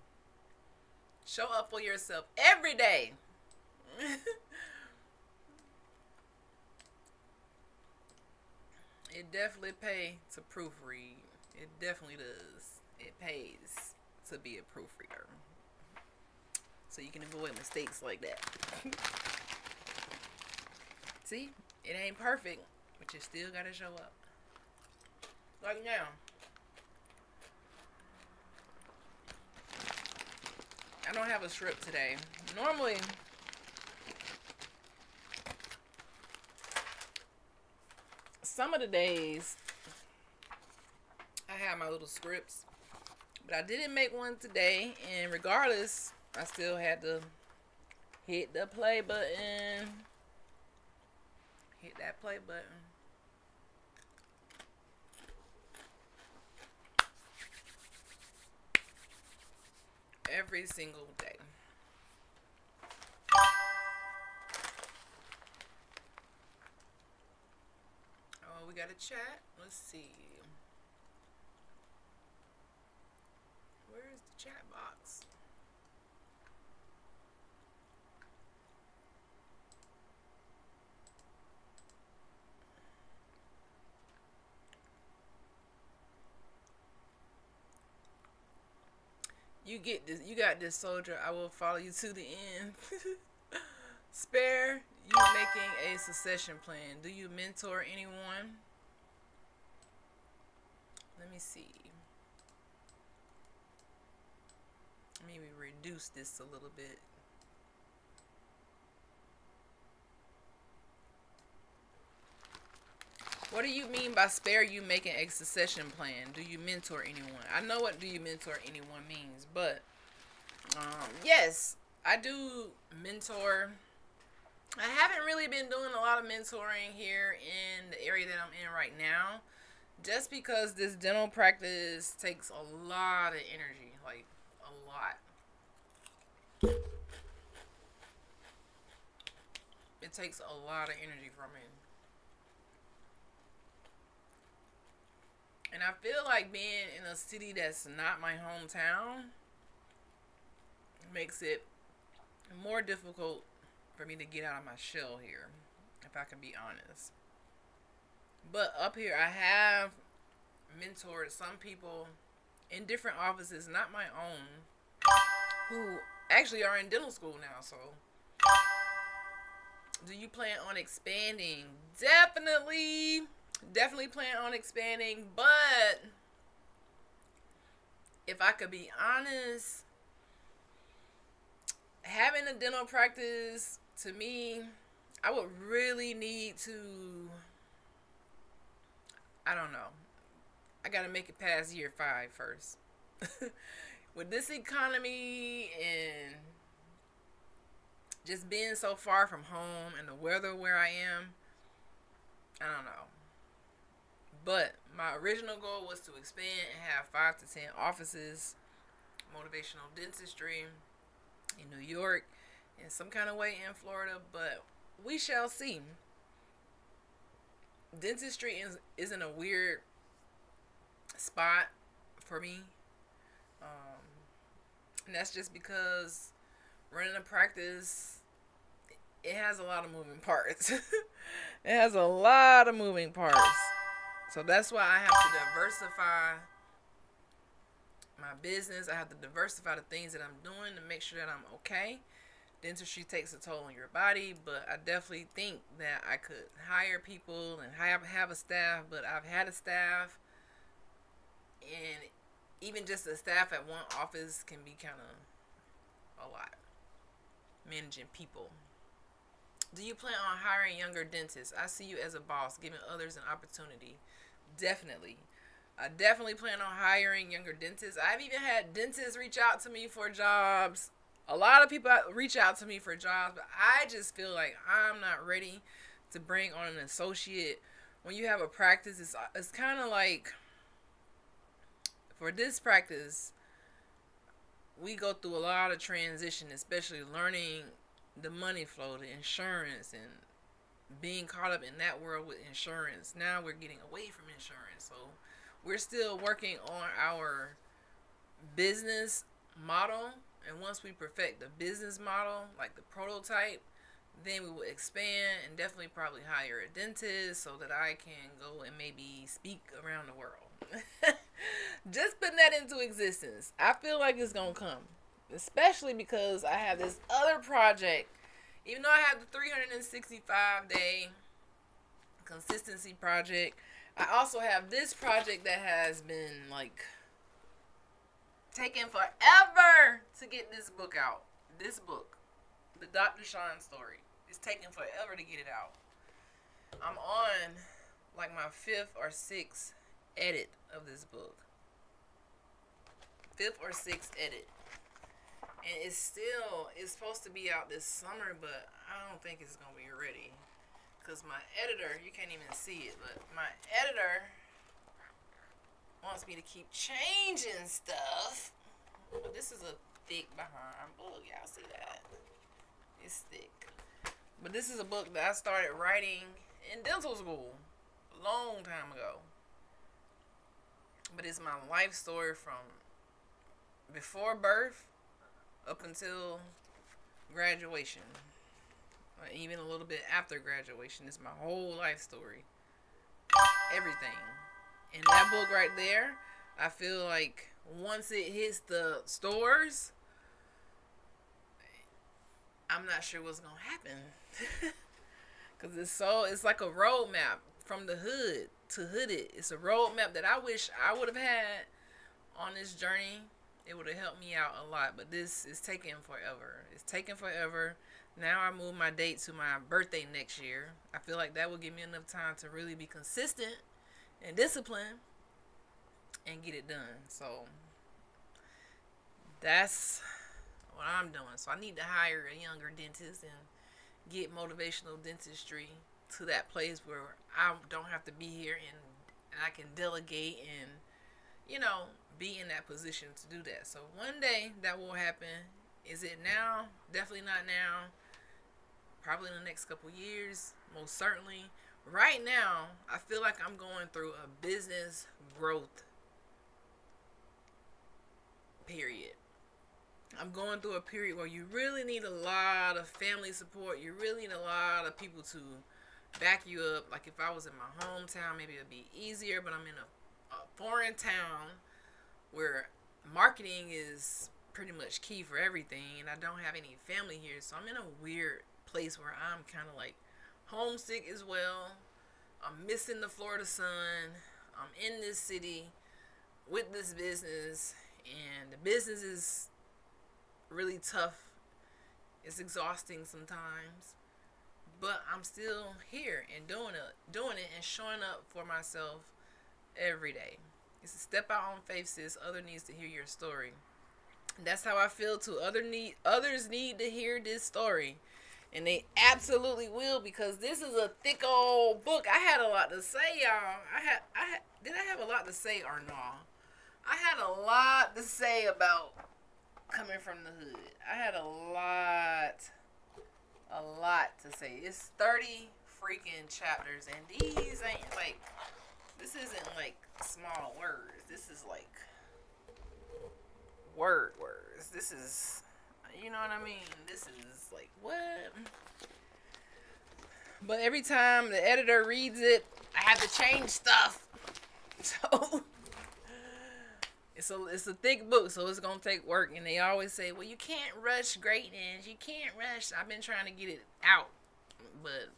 Show up for yourself every day. It definitely pays to proofread. It definitely does. It pays to be a proofreader. So you can avoid mistakes like that. See? It ain't perfect, but you still gotta show up. Like now. I don't have a script today. Normally, some of the days I have my little scripts, But I didn't make one today, and regardless, I still had to hit the play button. Hit that play button. Every single day. Oh, we got a chat. Let's see. Where is the chat box? You get this. You got this, soldier. I will follow you to the end. Spare. You making a succession plan. Do you mentor anyone? Let me see. Maybe reduce this a little bit. What do you mean by spare you making a succession plan? Do you mentor anyone? I know what do you mentor anyone means, but yes, I do mentor. I haven't really been doing a lot of mentoring here in the area that I'm in right now, just because this dental practice takes a lot of energy, like a lot. It takes a lot of energy from me. And I feel like being in a city that's not my hometown makes it more difficult for me to get out of my shell here, if I can be honest. But up here, I have mentored some people in different offices, not my own, who actually are in dental school now. So, do you plan on expanding? Definitely plan on expanding, but if I could be honest, having a dental practice, to me, I would really need to, I don't know, I gotta make it past year 5 first. With this economy and just being so far from home and the weather where I am, I don't know. But my original goal was to expand and have 5 to 10 offices, motivational dentistry in New York, in some kind of way in Florida, but we shall see. Dentistry is in a weird spot for me. And that's just because running a practice, it has a lot of moving parts. It has a lot of moving parts. So that's why I have to diversify my business. I have to diversify the things that I'm doing to make sure that I'm okay. Dentistry takes a toll on your body, but I definitely think that I could hire people and have a staff. But I've had a staff, and even just a staff at one office can be kind of a lot. Managing people. Do you plan on hiring younger dentists? I see you as a boss, giving others an opportunity. Definitely. I definitely plan on hiring younger dentists. I've even had dentists reach out to me for jobs. A lot of people reach out to me for jobs, but I just feel like I'm not ready to bring on an associate. When you have a practice, it's kind of like, for this practice, we go through a lot of transition, especially learning the money flow, the insurance, and being caught up in that world with insurance. Now we're getting away from insurance. So we're still working on our business model. And once we perfect the business model, like the prototype, then we will expand and definitely probably hire a dentist so that I can go and maybe speak around the world. Just putting that into existence. I feel like it's going to come. Especially because I have this other project. Even though I have the 365-day consistency project, I also have this project that has been like taking forever to get this book out. This book, the Dr. Shon story, is taking forever to get it out. I'm on like my 5th or 6th edit of this book. fifth or sixth edit. And it's supposed to be out this summer, but I don't think it's going to be ready. Because my editor, you can't even see it, but my editor wants me to keep changing stuff. But this is a thick behind book. Y'all see that? It's thick. But this is a book that I started writing in dental school a long time ago. But it's my life story from before birth up until graduation. Even a little bit after graduation. It's my whole life story. Everything. And that book right there, I feel like once it hits the stores, I'm not sure what's going to happen. Because it's like a roadmap from the hood to hooded. It's a roadmap that I wish I would have had on this journey. It would have helped me out a lot. But this is taking forever. It's taking forever. Now I move my date to my birthday next year. I feel like that will give me enough time to really be consistent and disciplined and get it done. So that's what I'm doing. So I need to hire a younger dentist and get motivational dentistry to that place where I don't have to be here and I can delegate and, be in that position to do that. So one day that will happen. Is it now? Definitely not now. Probably in the next couple years. Most certainly. Right now, I feel like I'm going through a business growth period. I'm going through a period where you really need a lot of family support. You really need a lot of people to back you up. Like if I was in my hometown, maybe it would be easier, but I'm in a foreign town where marketing is pretty much key for everything, and I don't have any family here, so I'm in a weird place where I'm kind of like homesick as well. I'm missing the Florida sun. I'm in this city with this business, and the business is really tough. It's exhausting sometimes, but I'm still here and doing it and showing up for myself every day. It's a step out on faith, sis. Others needs to hear your story. That's how I feel too. Others need to hear this story, and they absolutely will, because this is a thick old book. I had a lot to say, y'all. Did I have a lot to say or no? I had a lot to say about coming from the hood. I had a lot to say. It's 30 freaking chapters, and these ain't like, this isn't like small words. This is like words. This is, you know what I mean? This is like, what? But every time the editor reads it, I have to change stuff. So it's a thick book, so it's gonna take work. And they always say, well, you can't rush greatness. You can't rush. I've been trying to get it out, but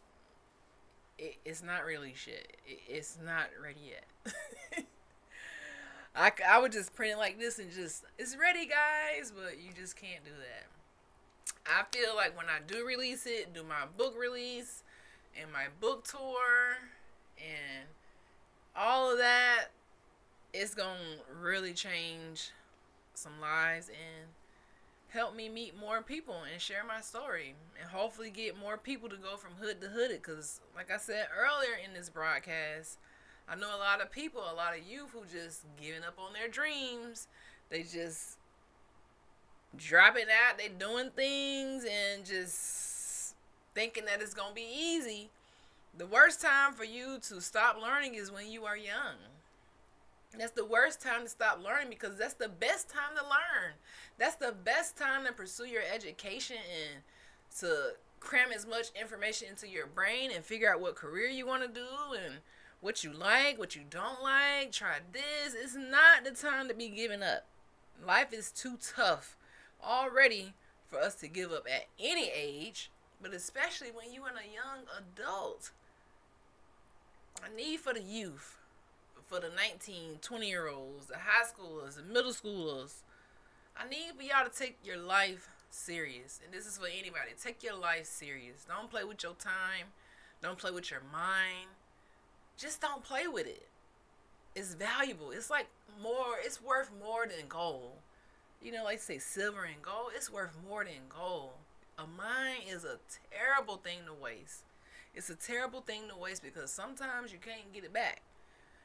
it's not really shit. It's not ready yet. I would just print it like this and just, it's ready, guys, but you just can't do that. I feel like when I do release it, do my book release and my book tour and all of that, it's going to really change some lives and help me meet more people and share my story and hopefully get more people to go from hood to hooded. Because like I said earlier in this broadcast, I know a lot of people, a lot of youth who just giving up on their dreams. They just dropping out. They doing things and just thinking that it's going to be easy. The worst time for you to stop learning is when you are young. That's the worst time to stop learning, because that's the best time to learn. That's the best time to pursue your education and to cram as much information into your brain and figure out what career you want to do and what you like, what you don't like. Try this. It's not the time to be giving up. Life is too tough already for us to give up at any age, but especially when you're a young adult. I need for the youth, for the 19, 20-year-olds, the high schoolers, the middle schoolers, I need for y'all to take your life serious. And this is for anybody. Take your life serious. Don't play with your time. Don't play with your mind. Just don't play with it. It's valuable. It's like more, it's worth more than gold. Like say silver and gold, it's worth more than gold. A mind is a terrible thing to waste. It's a terrible thing to waste because sometimes you can't get it back.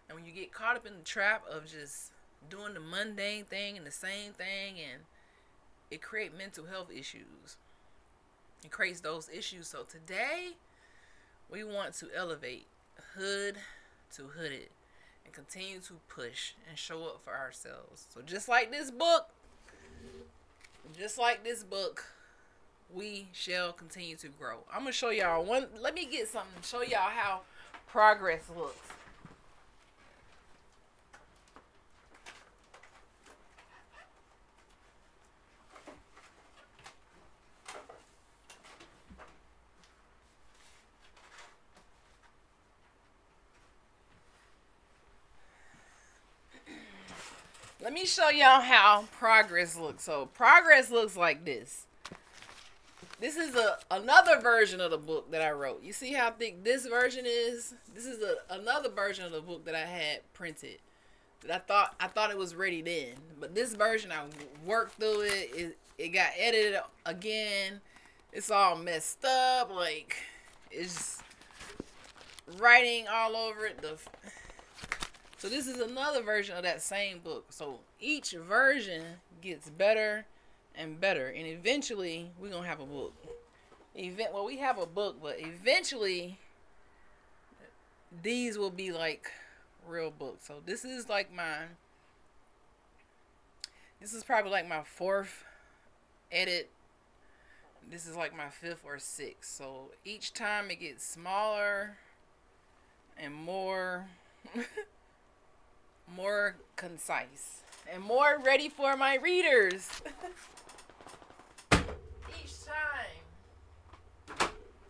And when you get caught up in the trap of just doing the mundane thing and the same thing, and it creates mental health issues. It creates those issues. So today, we want to elevate hood to hooded and continue to push and show up for ourselves. So just like this book, we shall continue to grow. I'm going to show y'all one. Let me get something to show y'all how progress looks. Let me show y'all how progress looks. So progress looks like this. This is another version of the book that I wrote. You see how thick this version is? This is another version of the book that I had printed. That I thought it was ready then. But this version, I worked through it. It got edited again. It's all messed up. Like, it's writing all over it. So this is another version of that same book. So each version gets better and better. And eventually, we're going to have a book. Well, we have a book, but eventually, these will be like real books. So this is like this is probably like my 4th edit. This is like my 5th or 6th. So each time it gets smaller and more more concise and more ready for my readers.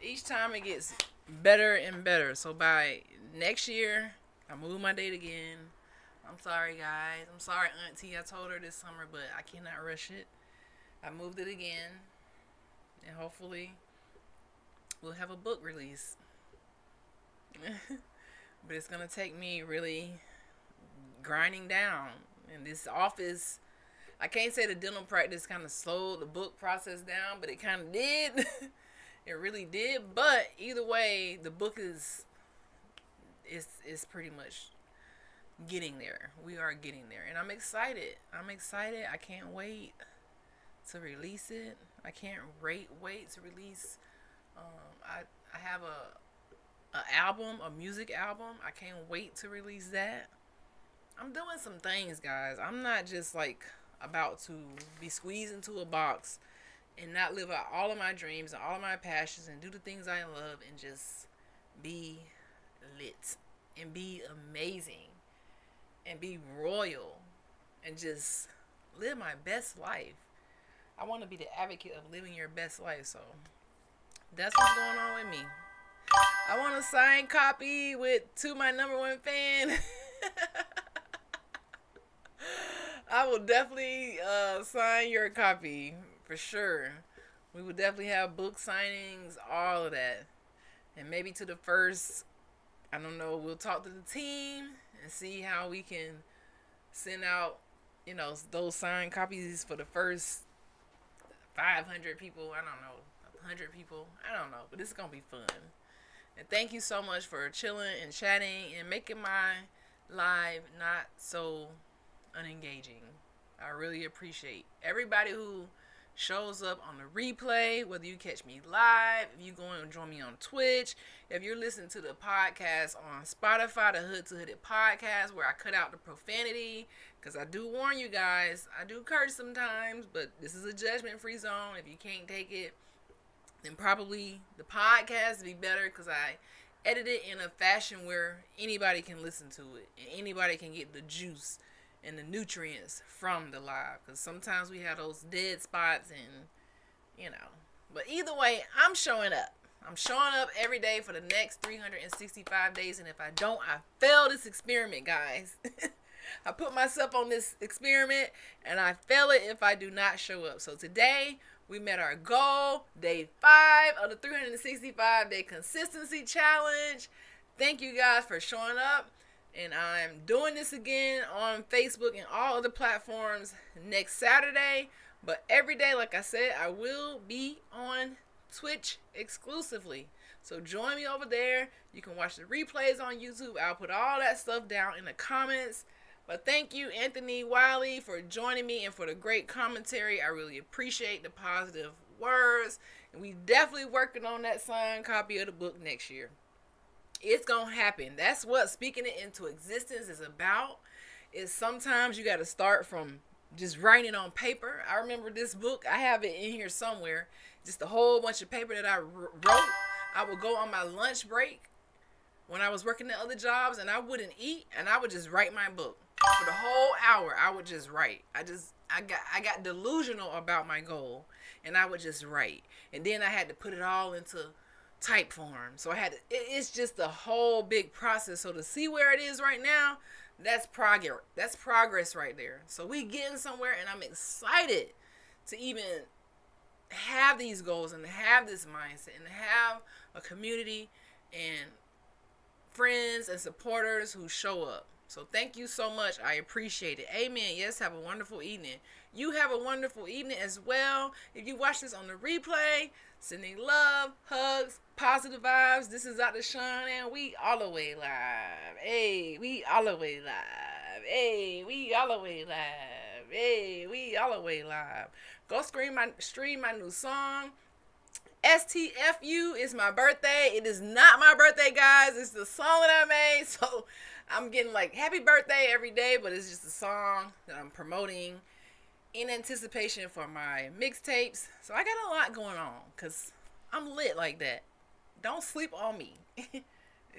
Each time it gets better and better. So by next year, I move my date again. I'm sorry, guys. I'm sorry, Auntie. I told her this summer, but I cannot rush it. I moved it again, and hopefully we'll have a book release. But it's gonna take me really grinding down. In this office, I can't say the dental practice kind of slowed the book process down, but it kind of did. It really did. But either way, the book is pretty much getting there. We are getting there, and I'm excited. I can't wait to release it. I can't wait to release. I have a album, a music album. I can't wait to release that. I'm doing some things, guys. I'm not just like about to be squeezed into a box and not live out all of my dreams and all of my passions and do the things I love and just be lit and be amazing and be royal and just live my best life. I want to be the advocate of living your best life. So that's what's going on with me. I want a signed copy to my #1 fan. I will definitely sign your copy for sure. We will definitely have book signings, all of that. And maybe to the first, I don't know, we'll talk to the team and see how we can send out, those signed copies for the first 500 people. I don't know, 100 people. I don't know, but it's going to be fun. And thank you so much for chilling and chatting and making my live not so unengaging. I really appreciate everybody who shows up on the replay, whether you catch me live, if you go and join me on Twitch, if you're listening to the podcast on Spotify, the Hood to Hooded podcast, where I cut out the profanity, because I do warn you guys, I do curse sometimes, but this is a judgment-free zone. If you can't take it, then probably the podcast would be better, because I edit it in a fashion where anybody can listen to it, and anybody can get the juice and the nutrients from the live, because sometimes we have those dead spots, and but either way, I'm showing up every day for the next 365 days, and if I don't, I fail this experiment, guys. I put myself on this experiment and I fail it if I do not show up. So today we met our goal, day 5 of the 365 day consistency challenge. Thank you guys for showing up. And I'm doing this again on Facebook and all other platforms next Saturday. But every day, like I said, I will be on Twitch exclusively. So join me over there. You can watch the replays on YouTube. I'll put all that stuff down in the comments. But thank you, Anthony Wiley, for joining me and for the great commentary. I really appreciate the positive words. And we definitely working on that signed copy of the book next year. It's going to happen. That's what speaking it into existence is about. Is sometimes you got to start from just writing it on paper. I remember this book. I have it in here somewhere. Just a whole bunch of paper that I wrote. I would go on my lunch break when I was working at other jobs, and I wouldn't eat, and I would just write my book. For the whole hour, I would just write. I got delusional about my goal, and I would just write. And then I had to put it all into type form. So I had to, it's just a whole big process. So to see where it is right now, that's progress. That's progress right there. So we getting somewhere, and I'm excited to even have these goals and to have this mindset and to have a community and friends and supporters who show up. So thank you so much. I appreciate it. Amen. Yes, have a wonderful evening. You have a wonderful evening as well. If you watch this on the replay, sending love, hugs, positive vibes. This is Dr. Shon, and we all the way live. Hey, we all the way live. Hey, we all the way live. Hey, we all the way live. Go stream my new song. STFU is my birthday. It is not my birthday, guys. It's the song that I made. So I'm getting like happy birthday every day, but it's just a song that I'm promoting in anticipation for my mixtapes. So I got a lot going on because I'm lit like that. Don't sleep on me.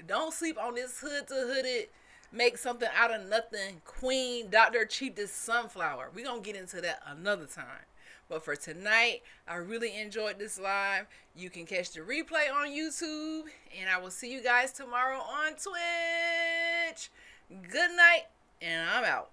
Don't sleep on this hood to hooded, make something out of nothing, queen, Dr. Cheap this sunflower. We're going to get into that another time. But for tonight, I really enjoyed this live. You can catch the replay on YouTube, and I will see you guys tomorrow on Twitch. Good night, and I'm out.